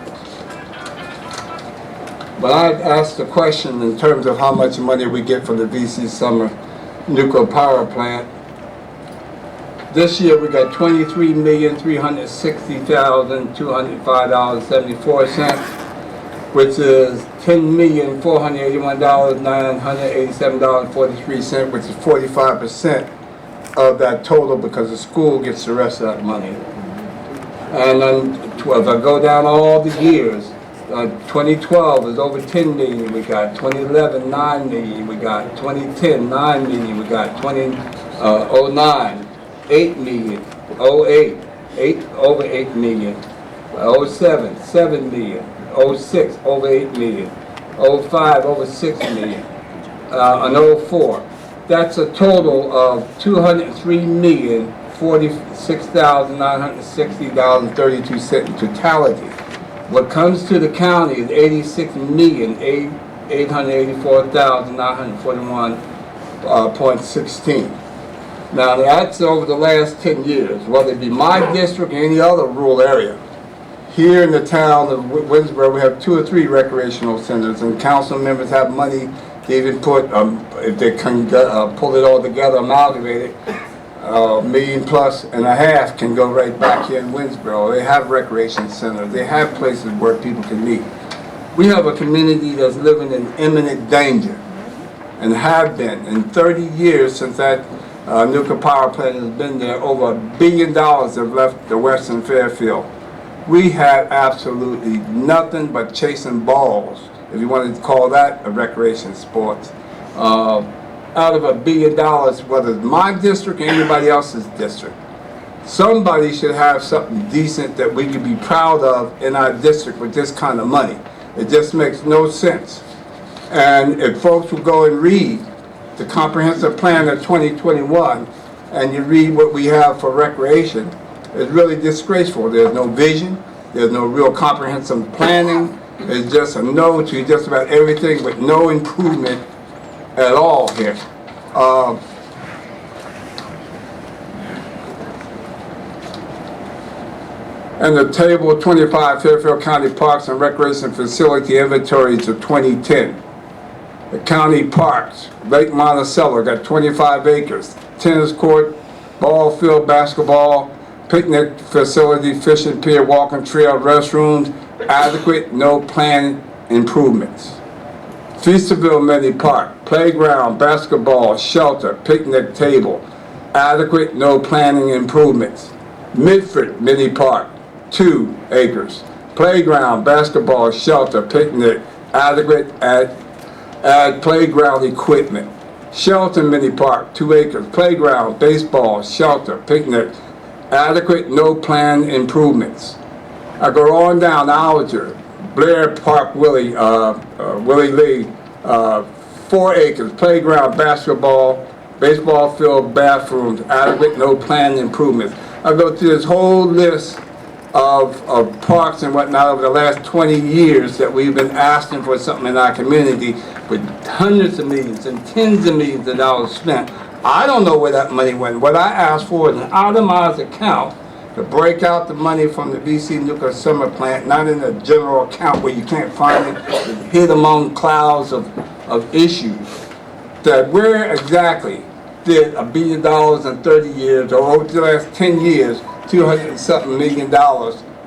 T: when I asked the question in terms of how much money we get from the VC Summer nuclear power plant, this year we got $23,360,205.74. which is $10,481,987.43, which is 45% of that total, because the school gets the rest of that money. And then if I go down all the years, 2012 is over 10 million we got, 2011 9 million we got, 2010 9 million we got, 2009 8 million, 08 over 8 million, 07 7 million. 06 over 8 million, 05 over 6 million, and 04. That's a total of $203,483,000 $46,960.32 in totality. What comes to the county is $86,884,941.16. Now that's over the last 10 years, whether it be my district or any other rural area. Here in the town of Winsboro, we have 2 or 3 recreational centers, and council members have money to even put, if they can pull it all together, amalgamate it, $1.5 million can go right back here in Winsboro. They have recreation centers. They have places where people can meet. We have a community that's living in imminent danger, and have been. In 30 years since that nuclear power plant has been there, over $1 billion have left the western Fairfield. We have absolutely nothing but chasing balls, if you wanted to call that a recreation sport. Out of $1 billion, whether it's my district or anybody else's district, somebody should have something decent that we can be proud of in our district with this kind of money. It just makes no sense. And if folks will go and read the comprehensive plan of 2021 and you read what we have for recreation, it's really disgraceful. There's no vision, there's no real comprehensive planning. It's just a no to just about everything with no improvement at all here. And the table 25 Fairfield County Parks and Recreation Facility inventories of 2010. The county parks, Lake Monticello got 25 acres, tennis court, ball field, basketball, picnic facility, fishing pier, walking trail, restrooms, adequate, no planned improvements. Feasterville Mini Park, playground, basketball, shelter, picnic table, adequate, no planning improvements. Midford Mini Park, 2 acres, playground, basketball, shelter, picnic, adequate, add playground equipment. Shelton Mini Park, 2 acres, playground, baseball, shelter, picnic, adequate, no planned improvements. I go on down Alger, Blair Park, Willie Lee, 4 acres, playground, basketball, baseball field, bathrooms, adequate, no planned improvements. I go through this whole list of parks and whatnot over the last 20 years that we've been asking for something in our community with hundreds of millions and tens of millions of dollars spent. I don't know where that money went. What I asked for is an itemized account to break out the money from the VC Nuclear Summer Plant, not in a general account where you can't find it, hid among clouds of issues. That where exactly did $1 billion in 30 years, or over the last 10 years, $200 and something million,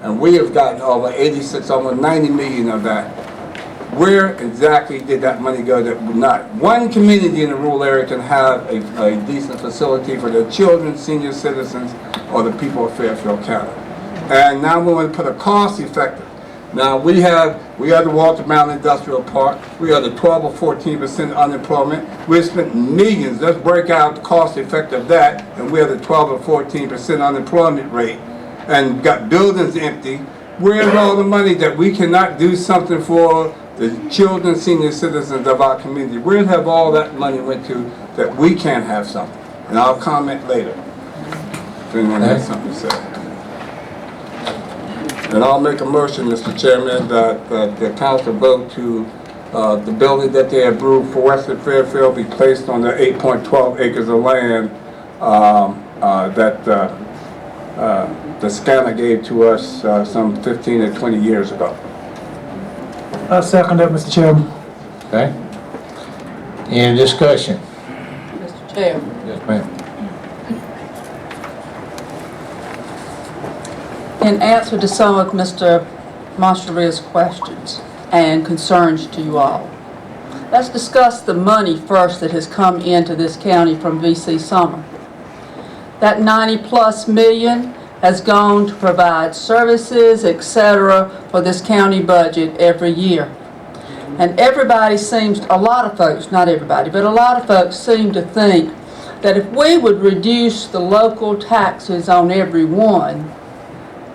T: and we have gotten over 86, almost 90 million of that. Where exactly did that money go that would not? One community in the rural area can have a decent facility for their children, senior citizens, or the people of Fairfield County. And now we want to put a cost effective. Now we have the Walter Brown Industrial Park. We have the 12 or 14% unemployment. We've spent millions. Let's break out the cost effective of that, and we have the 12 or 14% unemployment rate, and got buildings empty. Where's all the money that we cannot do something for the children, senior citizens of our community? Where have all that money went to that we can't have something? And I'll comment later if anyone has something to say. And I'll make a motion, Mr. Chairman, that the council vote to the building that they approved for Western Fairfield be placed on the 8.12 acres of land that the scanner gave to us some 15 or 20 years ago.
E: I second that, Mr. Chairman.
A: Okay. Any discussion?
B: Mr. Chairman.
A: Yes, ma'am.
B: In answer to some of Mr. Monsterville's questions and concerns to you all, let's discuss the money first that has come into this county from VC Summer. That 90+ million has gone to provide services, etc., for this county budget every year. And everybody seems, a lot of folks, not everybody, but a lot of folks seem to think that if we would reduce the local taxes on everyone,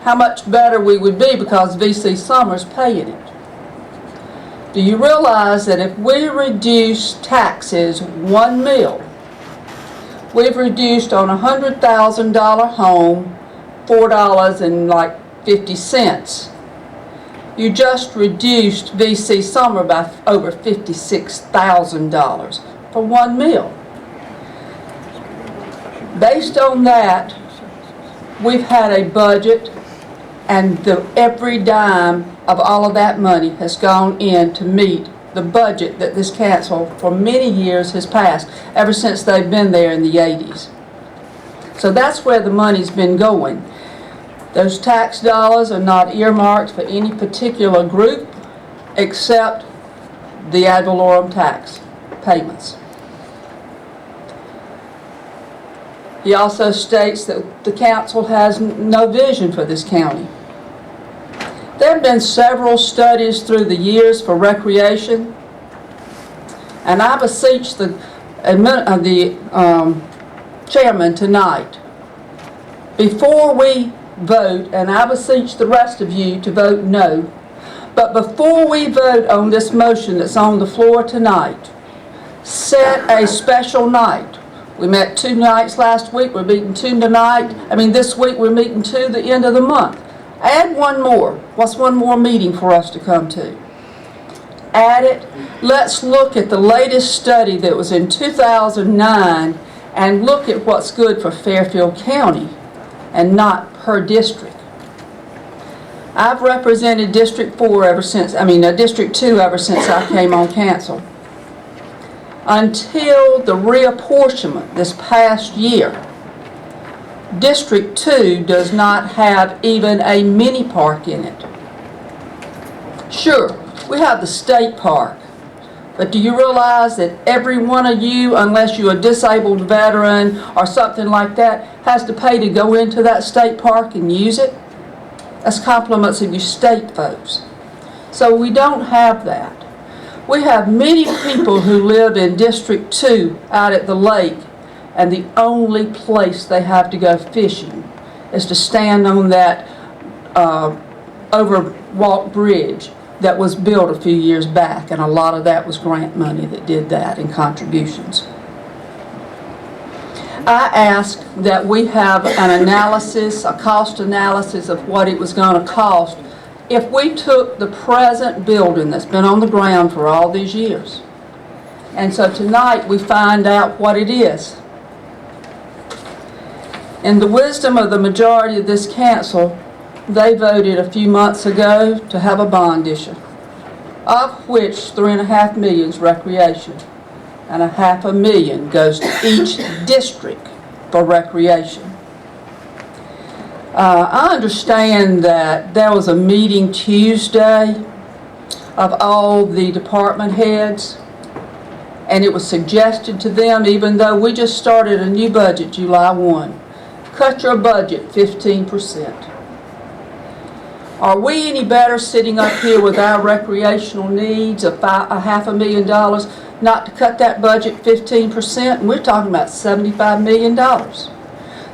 B: how much better we would be because VC Summer's paying it. Do you realize that if we reduce taxes 1 mil, we've reduced on a $100,000 home $4.50. You just reduced VC Summer by over $56,000 for one meal. Based on that, we've had a budget, and every dime of all of that money has gone in to meet the budget that this council for many years has passed, ever since they've been there in the 80s. So that's where the money's been going. Those tax dollars are not earmarked for any particular group except the ad valorem tax payments. He also states that the council has no vision for this county. There have been several studies through the years for recreation, and I beseech the chairman tonight, before we vote, and I beseech the rest of you to vote no, but before we vote on this motion that's on the floor tonight, set a special night. We met 2 nights last week, we're meeting 2 tonight. This week we're meeting 2 the end of the month. Add one more. What's one more meeting for us to come to? Add it. Let's look at the latest study that was in 2009 and look at what's good for Fairfield County and not per district. I've represented District 2 ever since I came on council. Until the reapportionment this past year, District 2 does not have even a mini park in it. Sure, we have the state park, but do you realize that every one of you, unless you're a disabled veteran or something like that, has to pay to go into that state park and use it? That's compliments of you state folks. So we don't have that. We have many people who live in District 2 out at the lake, and the only place they have to go fishing is to stand on that overwalk bridge that was built a few years back, and a lot of that was grant money that did that and contributions. I ask that we have an analysis, a cost analysis of what it was going to cost if we took the present building that's been on the ground for all these years. And so tonight we find out what it is. In the wisdom of the majority of this council, they voted a few months ago to have a bond issue, of which $3.5 million is recreation, and $500,000 goes to each district for recreation. I understand that there was a meeting Tuesday of all the department heads, and it was suggested to them, even though we just started a new budget July 1, cut your budget 15%. Are we any better sitting up here with our recreational needs of $500,000 not to cut that budget 15%? And we're talking about $75 million.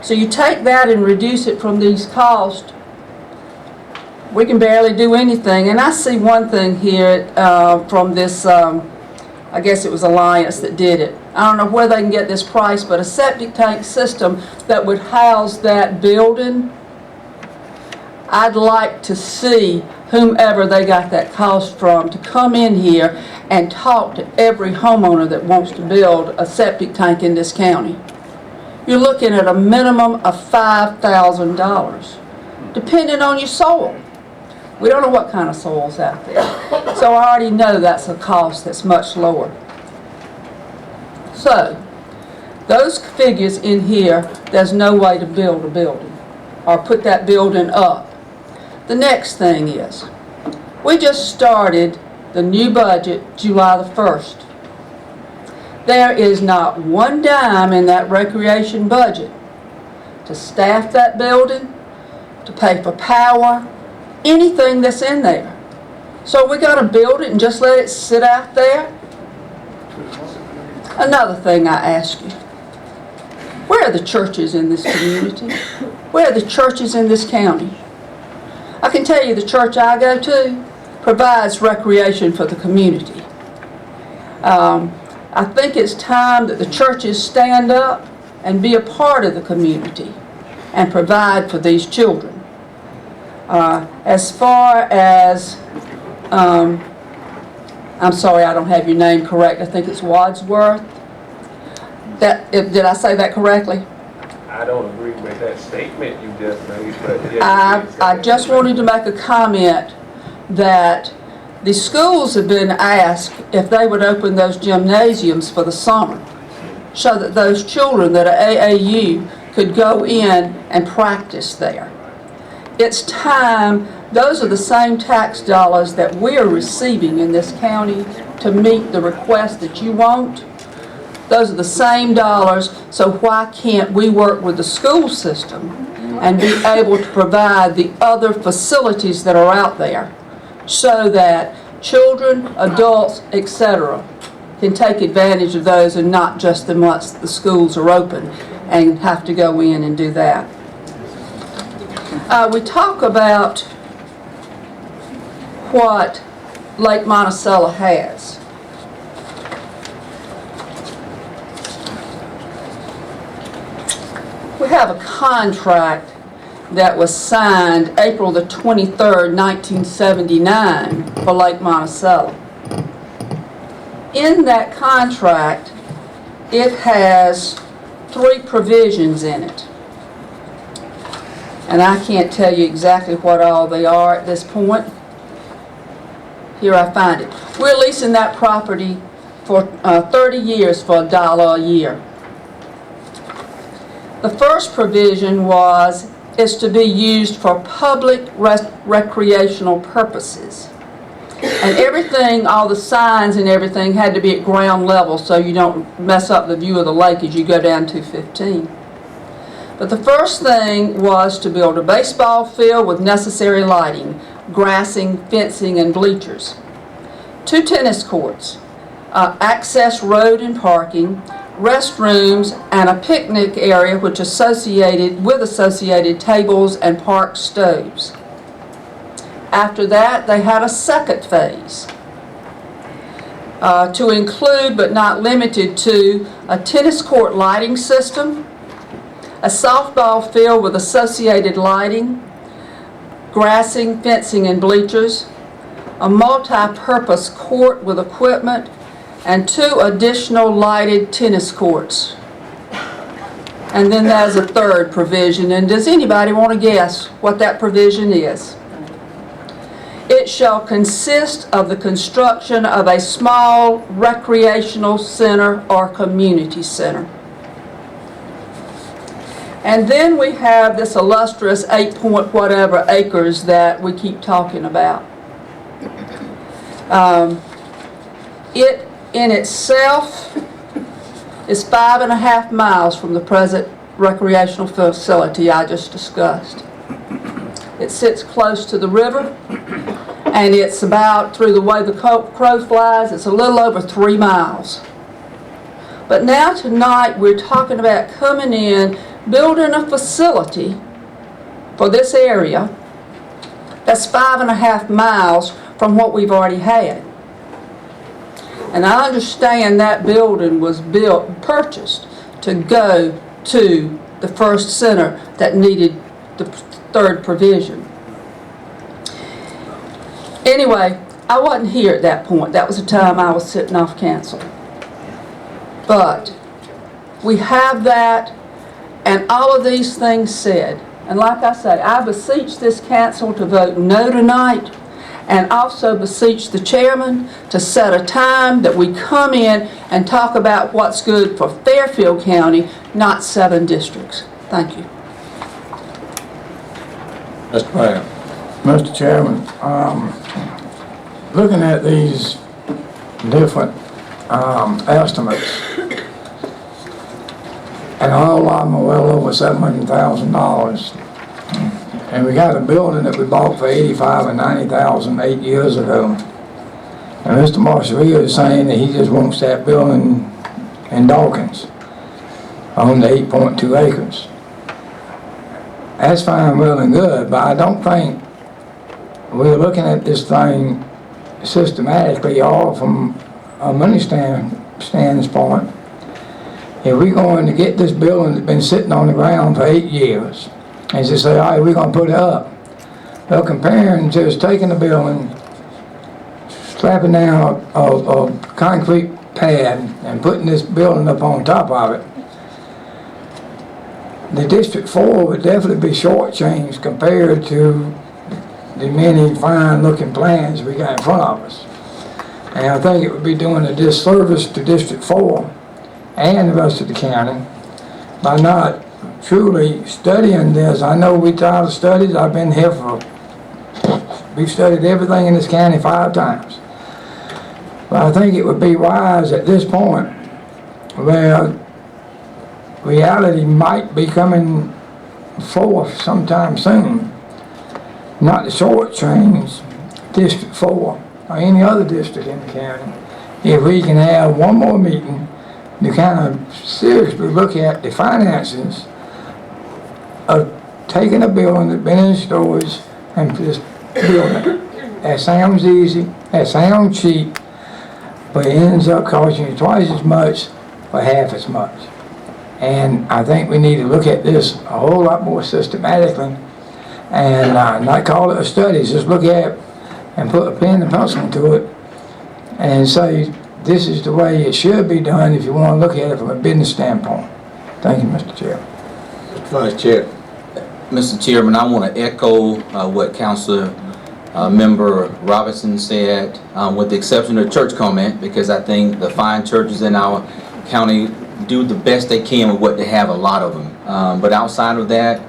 B: So you take that and reduce it from these costs, we can barely do anything. And I see one thing here from this, I guess it was Alliance that did it. I don't know where they can get this price, but a septic tank system that would house that building, I'd like to see whomever they got that cost from to come in here and talk to every homeowner that wants to build a septic tank in this county. You're looking at a minimum of $5,000, depending on your soil. We don't know what kind of soil's out there. So I already know that's a cost that's much lower. So, those figures in here, there's no way to build a building or put that building up. The next thing is, we just started the new budget July the 1st. There is not one dime in that recreation budget to staff that building, to pay for power, anything that's in there. So we got to build it and just let it sit out there? Another thing I ask you, where are the churches in this community? Where are the churches in this county? I can tell you the church I go to provides recreation for the community. I think it's time that the churches stand up and be a part of the community and provide for these children. As far as, I'm sorry, I don't have your name correct. I think it's Wadsworth. Did I say that correctly?
D: I don't agree with that statement you just made, but yes,
B: I just wanted to make a comment that the schools have been asked if they would open those gymnasiums for the summer so that those children that are AAU could go in and practice there. It's time. Those are the same tax dollars that we're receiving in this county to meet the request that you want. Those are the same dollars, so why can't we work with the school system and be able to provide the other facilities that are out there so that children, adults, etc. can take advantage of those and not just the months the schools are open and have to go in and do that. We talk about what Lake Monticello has. We have a contract that was signed April the 23rd, 1979 for Lake Monticello. In that contract, it has 3 provisions in it. And I can't tell you exactly what all they are at this point. Here I find it. We're leasing that property for 30 years for $1 a year. The first provision is to be used for public recreational purposes. And everything, all the signs and everything had to be at ground level so you don't mess up the view of the lake as you go down 215. But the first thing was to build a baseball field with necessary lighting, grassing, fencing, and bleachers. 2 tennis courts, access road and parking, restrooms, and a picnic area which associated tables and park stoves. After that, they had a second phase to include but not limited to a tennis court lighting system, a softball field with associated lighting, grassing, fencing, and bleachers, a multi-purpose court with equipment, and 2 additional lighted tennis courts. And then there's a third provision. And does anybody want to guess what that provision is? It shall consist of the construction of a small recreational center or community center. And then we have this illustrious 8-point-whatever acres that we keep talking about. It in itself is 5.5 miles from the present recreational facility I just discussed. It sits close to the river, and it's about, through the way the crow flies, it's a little over 3 miles. But now tonight we're talking about coming in, building a facility for this area that's 5.5 miles from what we've already had. And I understand that building was purchased to go to the first center that needed the third provision. Anyway, I wasn't here at that point. That was the time I was sitting off council. But we have that, and all of these things said. And like I say, I beseech this council to vote no tonight, and also beseech the chairman to set a time that we come in and talk about what's good for Fairfield County, not 7 districts. Thank you.
A: Mr. Mayor.
E: Mr. Chairman, looking at these different estimates, and all of them are well over $700,000. And we got a building that we bought for $85,000 and $90,000 8 years ago. And Mr. Marshall is saying that he just wants that building in Dawkins on the 8.2 acres. That's fine, well and good, but I don't think we're looking at this thing systematically, all from a money standpoint. if we're going to get this building that's been sitting on the ground for 8 years, and just say, all right, we're gonna put it up. Well, comparing just taking the building, slapping down a concrete pad and putting this building up on top of it, the District 4 would definitely be shortchanged compared to the many fine-looking plans we got in front of us. And I think it would be doing a disservice to District 4 and the rest of the county by not truly studying this. I know we try to study. I've been here we've studied everything in this county 5 times. But I think it would be wise at this point, where reality might be coming forth sometime soon, not to shortchange District 4 or any other district in the county. If we can have one more meeting to kind of seriously look at the finances of taking a building that's been in storage and just building it. That sounds easy, that sounds cheap, but it ends up costing you twice as much for half as much. And I think we need to look at this a whole lot more systematically and not call it a study, just look at it and put a pen and pencil to it and say this is the way it should be done if you want to look at it from a business standpoint. Thank you, Mr. Chair.
A: Mr. Vice Chair.
S: Mr. Chairman, I want to echo what Councilor Member Robinson said, with the exception of the church comment, because I think the fine churches in our county do the best they can with what they have, a lot of them. But outside of that,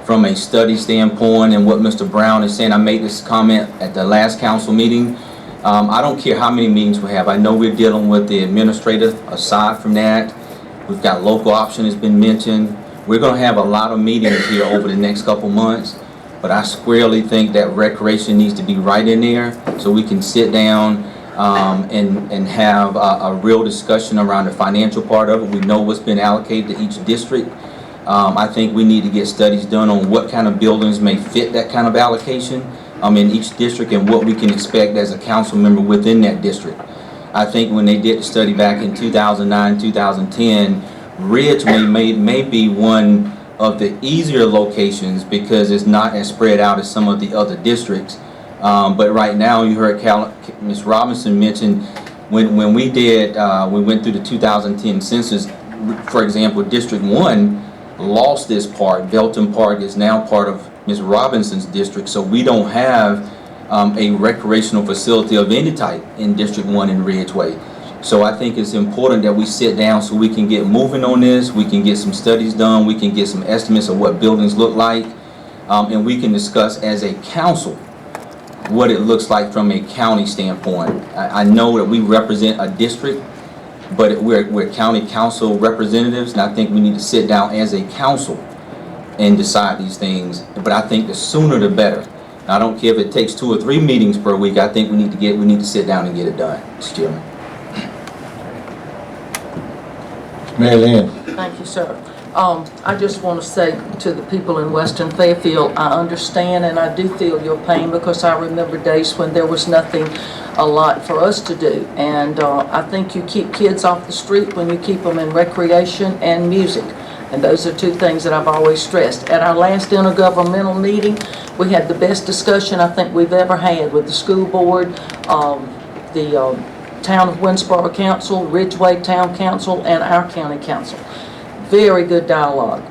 S: from a study standpoint and what Mr. Brown is saying, I made this comment at the last council meeting. I don't care how many meetings we have. I know we're dealing with the administrator. Aside from that, we've got local option has been mentioned. We're going to have a lot of meetings here over the next couple months, but I squarely think that recreation needs to be right in there so we can sit down and have a real discussion around the financial part of it. We know what's been allocated to each district. I think we need to get studies done on what kind of buildings may fit that kind of allocation in each district and what we can expect as a council member within that district. I think when they did the study back in 2009, 2010, Ridgeway may be one of the easier locations because it's not as spread out as some of the other districts. But right now, you heard Ms. Robinson mention when we went through the 2010 census, for example, District 1 lost this part. Belton Park is now part of Ms. Robinson's district, so we don't have a recreational facility of any type in District 1 in Ridgeway. So I think it's important that we sit down so we can get moving on this, we can get some studies done, we can get some estimates of what buildings look like, and we can discuss as a council what it looks like from a county standpoint. I know that we represent a district, but we're county council representatives, and I think we need to sit down as a council and decide these things. But I think the sooner the better. I don't care if it takes 2 or 3 meetings per week. I think we need to sit down and get it done, Mr. Chairman.
A: Mary Lynn.
B: Thank you, sir. I just want to say to the people in Western Fairfield, I understand and I do feel your pain because I remember days when there was nothing a lot for us to do. And I think you keep kids off the street when you keep them in recreation and music. And those are 2 things that I've always stressed. At our last intergovernmental meeting, we had the best discussion I think we've ever had with the school board, the Town of Winsboro Council, Ridgeway Town Council, and our county council. Very good dialogue.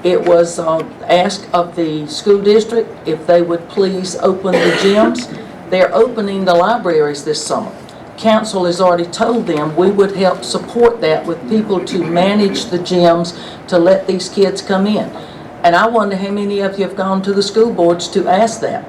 B: It was asked of the school district if they would please open the gyms. They're opening the libraries this summer. Council has already told them we would help support that with people to manage the gyms to let these kids come in. And I wonder how many of you have gone to the school boards to ask that.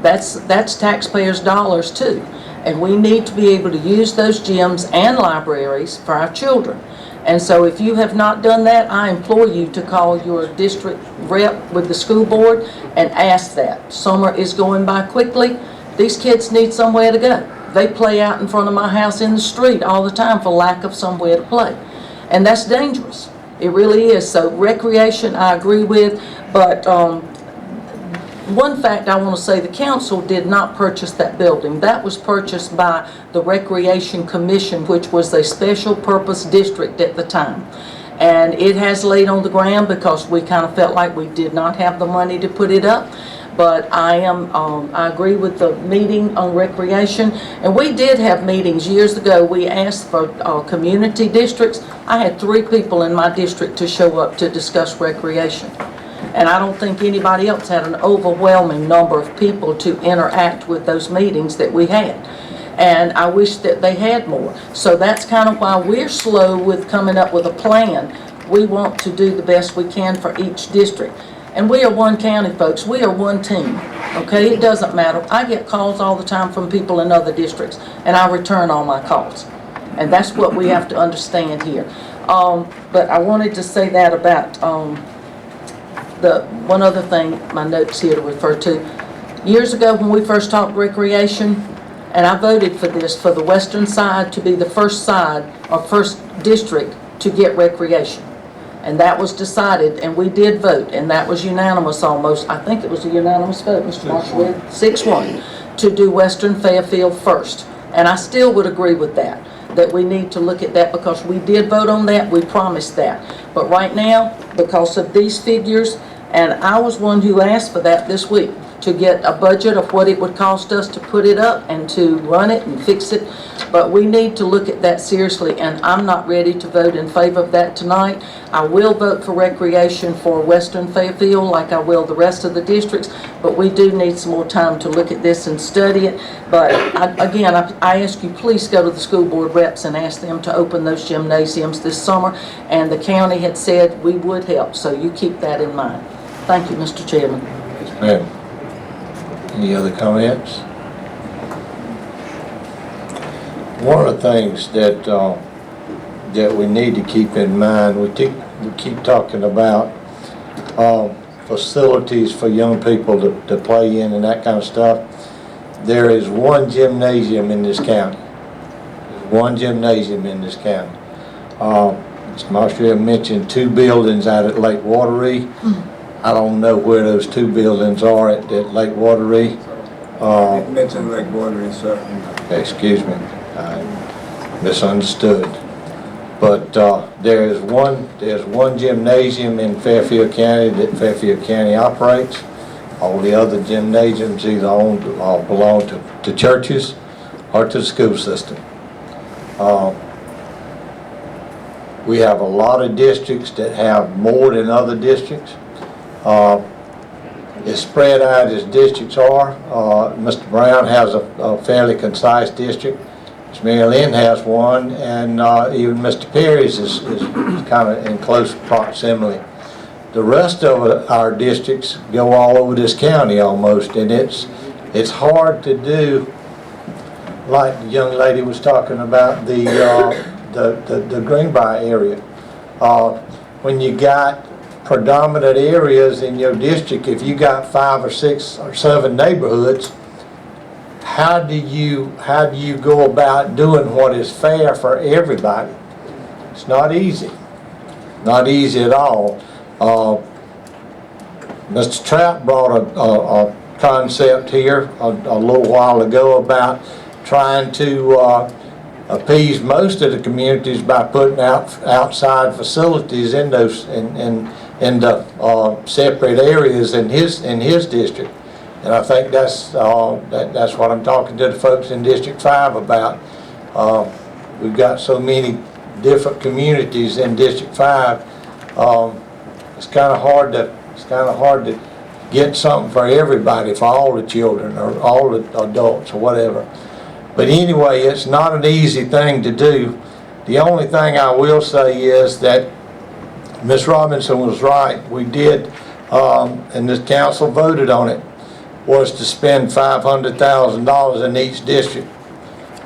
B: That's taxpayers' dollars too. And we need to be able to use those gyms and libraries for our children. And so if you have not done that, I implore you to call your district rep with the school board and ask that. Summer is going by quickly. These kids need somewhere to go. They play out in front of my house in the street all the time for lack of somewhere to play. And that's dangerous. It really is. So recreation, I agree with, but one fact I want to say, the council did not purchase that building. That was purchased by the Recreation Commission, which was a special purpose district at the time. And it has laid on the ground because we kind of felt like we did not have the money to put it up. But I agree with the meeting on recreation. And we did have meetings years ago. We asked for community districts. I had 3 people in my district to show up to discuss recreation. And I don't think anybody else had an overwhelming number of people to interact with those meetings that we had. And I wish that they had more. So that's kind of why we're slow with coming up with a plan. We want to do the best we can for each district. And we are one county, folks. We are one team, okay? It doesn't matter. I get calls all the time from people in other districts, and I return all my calls. And that's what we have to understand here. But I wanted to say that about the one other thing, my notes here to refer to. Years ago when we first talked recreation, and I voted for this, for the western side to be the first side or first district to get recreation. And that was decided, and we did vote, and that was unanimous almost. I think it was a unanimous vote, Mr. Marshall, 6-1, to do Western Fairfield first. And I still would agree with that we need to look at that because we did vote on that, we promised that. But right now, because of these figures, and I was one who asked for that this week, to get a budget of what it would cost us to put it up and to run it and fix it. But we need to look at that seriously, and I'm not ready to vote in favor of that tonight. I will vote for recreation for Western Fairfield like I will the rest of the districts, but we do need some more time to look at this and study it. But again, I ask you, please go to the school board reps and ask them to open those gymnasiums this summer, and the county had said we would help, so you keep that in mind. Thank you, Mr. Chairman.
A: Yes, ma'am. Any other comments? One of the things that that we need to keep in mind, we keep talking about facilities for young people to play in and that kind of stuff. There is one gymnasium in this county. There's one gymnasium in this county. Mr. Marshall mentioned 2 buildings out at Lake Wateree. I don't know where those 2 buildings are at Lake Wateree.
T: I mentioned Lake Wateree, sir.
A: Excuse me, I misunderstood. But there's one gymnasium in Fairfield County that Fairfield County operates. All the other gymnasiums either owned or belong to churches or to the school system. We have a lot of districts that have more than other districts. As spread out as districts are, Mr. Brown has a fairly concise district. Ms. Mary Lynn has one, and even Mr. Perry's is kind of in close proximity. The rest of our districts go all over this county almost, and it's hard to do, like the young lady was talking about, the Greenbrier area. When you got predominant areas in your district, if you got 5 or 6 or 7 neighborhoods, how do you go about doing what is fair for everybody? It's not easy. Not easy at all. Mr. Trout brought a concept here a little while ago about trying to appease most of the communities by putting outside facilities in those in the separate areas in his district. And I think that's what I'm talking to the folks in District 5 about. We've got so many different communities in District 5. It's kind of hard to get something for everybody, for all the children or all the adults or whatever. But anyway, it's not an easy thing to do. The only thing I will say is that Ms. Robinson was right. We did, and the council voted on it, was to spend $500,000 in each district.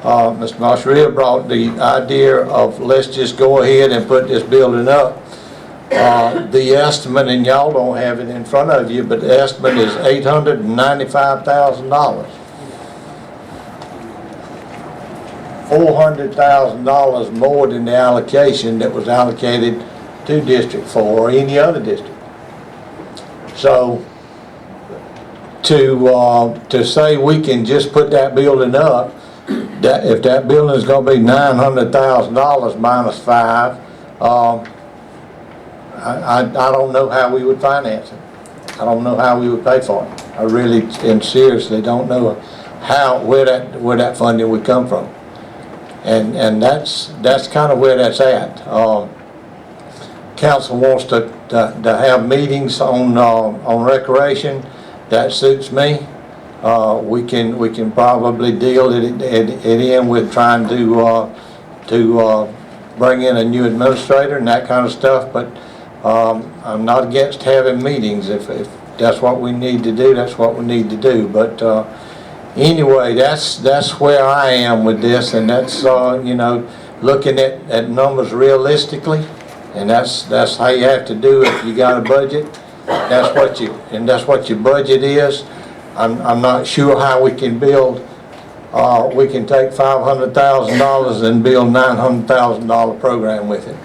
A: Mr. Marshall brought the idea of let's just go ahead and put this building up. The estimate, and y'all don't have it in front of you, but the estimate is $895,000. $400,000 more than the allocation that was allocated to District 4 or any other district. So to say we can just put that building up, that if that building is going to be $900,000 minus 5, I don't know how we would finance it. I don't know how we would pay for it. I really and seriously don't know where that funding would come from. And that's kind of where that's at. Council wants to have meetings on recreation. That suits me. We can probably deal it in with trying to bring in a new administrator and that kind of stuff. But I'm not against having meetings. If that's what we need to do, that's what we need to do. But anyway, that's where I am with this, and that's you know, looking at numbers realistically, and that's how you have to do it. If you got a budget, that's what your budget is. I'm not sure how we can build. We can take $500,000 and build $900,000 program with it.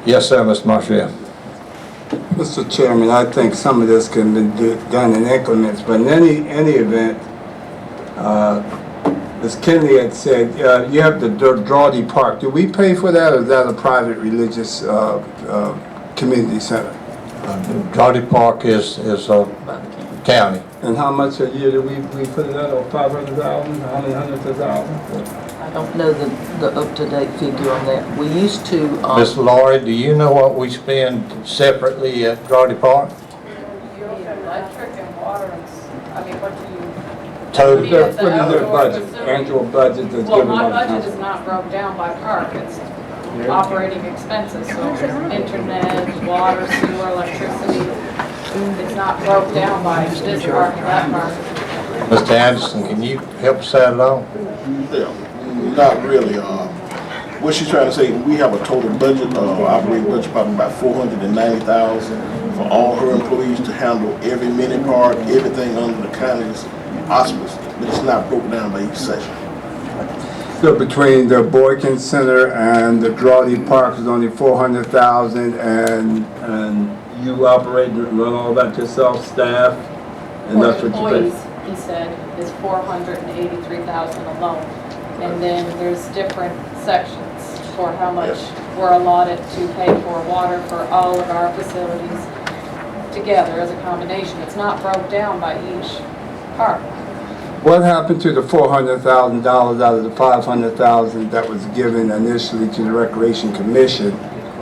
A: Yes, sir, Mr. Marshall.
T: Mr. Chairman, I think some of this can be done in increments, but in any event, as Kenley had said, you have the Drawdy Park. Do we pay for that, or is that a private religious community center?
A: Drawdy Park is a county.
T: And how much a year do we put it at, or 500,000? How many hundreds of thousands?
B: I don't know the up-to-date figure on that. We used to...
A: Miss Laurie, do you know what we spend separately at Drawdy Park?
U: Electric and water, I mean, what do you...
A: Total?
T: What is their budget, annual budget that's
U: Well,
T: given
U: my
T: by the
U: budget
T: council?
U: is not broke down by park, it's operating expenses, so internet, water, sewer, electricity. It's not broke down by this park and that park.
A: Mr. Anderson, can you help us out at all?
R: Yeah, not really. What she's trying to say, we have a total budget, operating budget probably about $490,000 for all her employees to handle every mini park, everything under the county's auspices, but it's not broken down by each session.
T: So between the Boykin Center and the Drawdy Park is only $400,000, and you operate and run all that yourself, staff, and
U: For
T: that's what you
U: employees,
T: pay?
U: he said, is $483,000 alone. And then there's different sections for how much we're allotted to pay for water for all of our facilities together as a combination. It's not broke down by each park.
T: What happened to the $400,000 out of the $500,000 that was given initially to the Recreation Commission?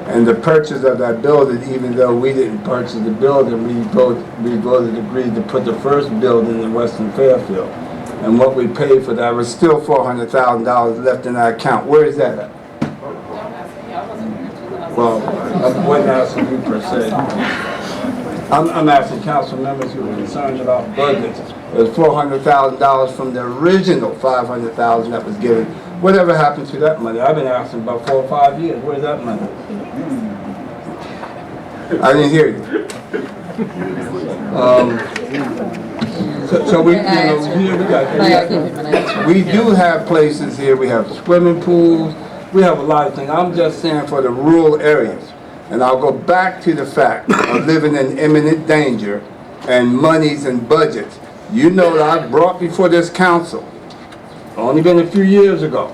T: And the purchase of that building, even though we didn't purchase the building, we voted agreed to put the first building in Western Fairfield. And what we paid for that was still $400,000 left in our account. Where is that at? Well, I wasn't asking you per se. I'm asking council members who are concerned about budgets. There's $400,000 from the original $500,000 that was given. Whatever happened to that money? I've been asking about 4 or 5 years. Where's that money? I didn't hear you. So we, you know, here we do have places here. We have swimming pools. We have a lot of things. I'm just saying for the rural areas. And I'll go back to the fact of living in imminent danger and monies and budgets. You know that I brought before this council, only been a few years ago,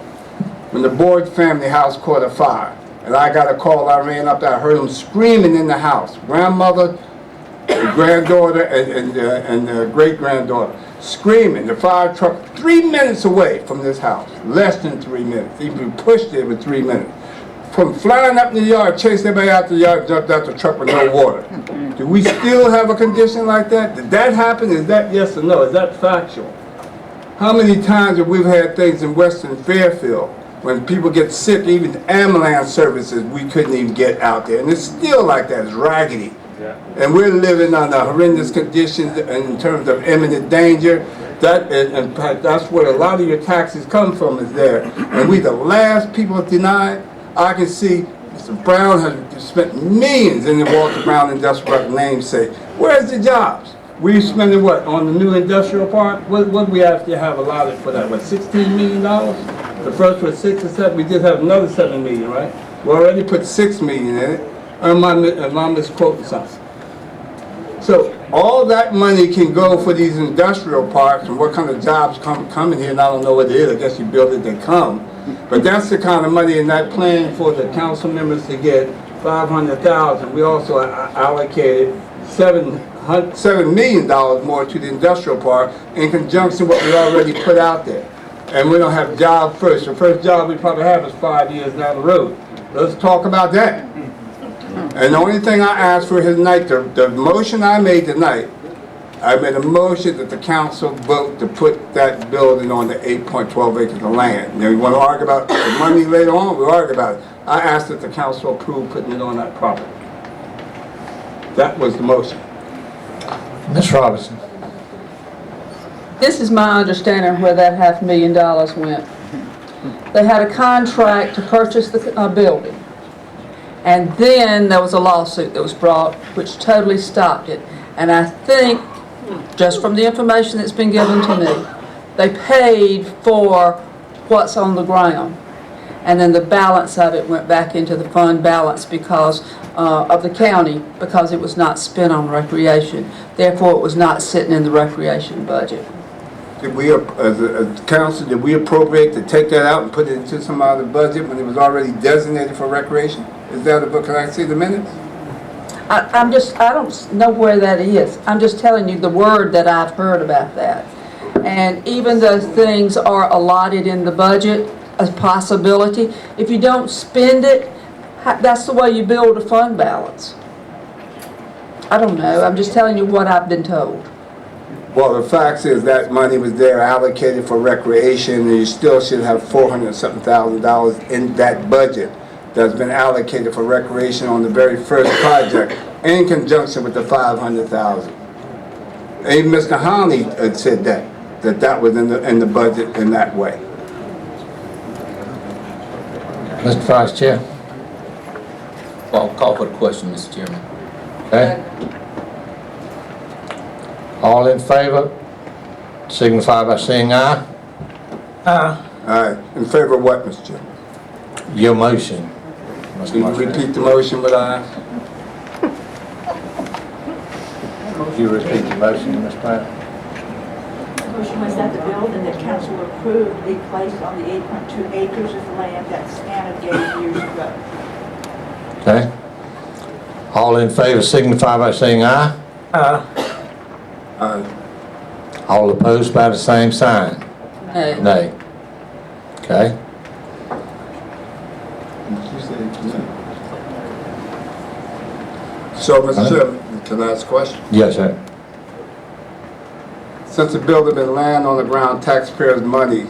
T: when the Boyd family house caught a fire. And I got a call, I ran up there, I heard them screaming in the house. Grandmother, the granddaughter, and the great-granddaughter, screaming. The fire truck 3 minutes away from this house, less than 3 minutes. Even pushed it with 3 minutes. From flying up in the yard, chased everybody out the yard, jumped out the truck with no water. Do we still have a condition like that? Did that happen? Is that yes or no? Is that factual? How many times have we had things in Western Fairfield when people get sick, even ambulance services, we couldn't even get out there. And it's still like that, it's raggedy. Yeah. And we're living under horrendous conditions in terms of imminent danger. That is, in fact, that's where a lot of your taxes come from, is there. And we the last people denied. I can see Mr. Brown has spent millions in the Walter Brown Industrial namesake. Where's the jobs? We spending what, on the new industrial park? What we actually have allotted for that? What, $16 million? The first was 6 or 7. We just have another 7 million, right? We already put 6 million in it. Am I misquoting something? So all that money can go for these industrial parks and what kind of jobs come in here, and I don't know what it is. I guess you build it, they come. But that's the kind of money in that plan for the council members to get $500,000, we also allocated $7 million more to the industrial park in conjunction with what we already put out there. And we don't have job first. The first job we probably have is 5 years down the road. Let's talk about that. And the only thing I asked for here tonight, the motion I made tonight, I made a motion that the council vote to put that building on the 8.12 acres of land. Now, you want to argue about the money later on, we'll argue about it. I asked that the council approve putting it on that property. That was the motion.
A: Ms. Robinson.
G: This is my understanding where that $500,000 went. They had a contract to purchase the building. And then there was a lawsuit that was brought, which totally stopped it. And I think, just from the information that's been given to me, they paid for what's on the ground. And then the balance of it went back into the fund balance because of the county, because it was not spent on recreation. Therefore, it was not sitting in the recreation budget.
T: Did we, as a council, did we appropriate to take that out and put it into some other budget when it was already designated for recreation? Is that a book? Can I see the minutes?
G: I don't know where that is. I'm just telling you the word that I've heard about that. And even though things are allotted in the budget, a possibility, if you don't spend it, that's the way you build a fund balance. I don't know. I'm just telling you what I've been told.
T: Well, the fact is that money was there allocated for recreation, and you still should have $400,000 in that budget that's been allocated for recreation on the very first project in conjunction with the $500,000. And Mr. Holly had said that was in the budget in that way.
A: Mr. Vice Chair.
S: Well, I'll call for the question, Mr. Chairman.
A: Okay. All in favor, signify by saying aye.
T: Aye. Aye. In favor of what, Mr. Chairman?
A: Your motion.
T: Can you repeat the motion, but I...
A: Would you repeat the motion, Ms. Brown?
H: The motion was that the building that council approved be placed on the 8.2 acres of land that Santa gave years ago.
A: Okay. All in favor signify by saying aye.
T: Aye.
A: All opposed by the same sign.
G: Nay.
A: Nay. Okay.
T: So, Mr. Chairman, can I ask a question?
A: Yes, sir.
T: Since the building been laying on the ground, taxpayers' money,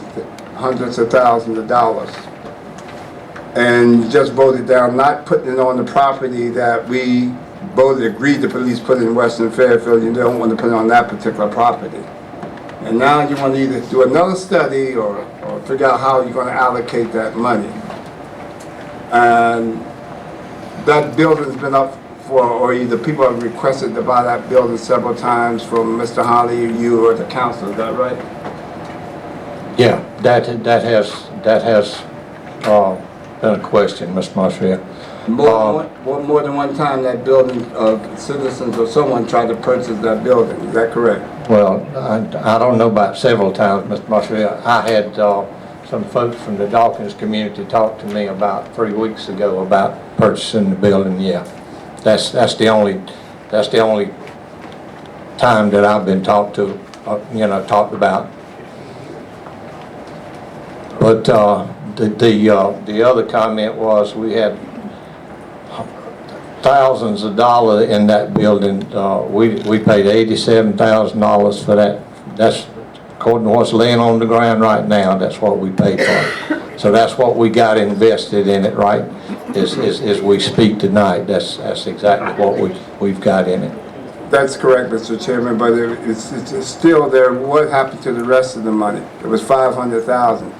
T: hundreds of thousands of dollars, and you just voted down not putting it on the property that we voted, agreed to police put in Western Fairfield, you don't want to put it on that particular property. And now you want to either do another study or figure out how you're going to allocate that money. And that building's been up for, or either people have requested to buy that building several times from Mr. Holly, or you, or the council, is that right?
A: Yeah, that has been a question, Mr. Marshall.
T: More than one time that building, citizens or someone tried to purchase that building, is that correct?
A: Well, I don't know about several times, Mr. Marshall. I had some folks from the Dawkins community talk to me about 3 weeks ago about purchasing the building. Yeah, that's the only time that I've been talked to, talked about. But the other comment was we had thousands of dollars in that building. We paid $87,000 for that. That's according to what's laying on the ground right now. That's what we paid for. So that's what we got invested in it, right? As we speak tonight, that's exactly what we've got in it.
T: That's correct, Mr. Chairman, but it's still there. What happened to the rest of the money? It was $500,000.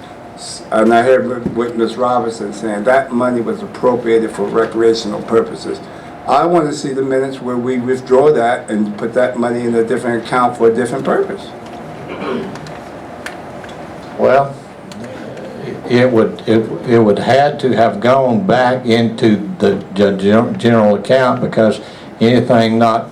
T: And I heard what Ms. Robinson saying, that money was appropriated for recreational purposes. I want to see the minutes where we withdraw that and put that money in a different account for a different purpose.
A: Well, it would had to have gone back into the general account, because anything not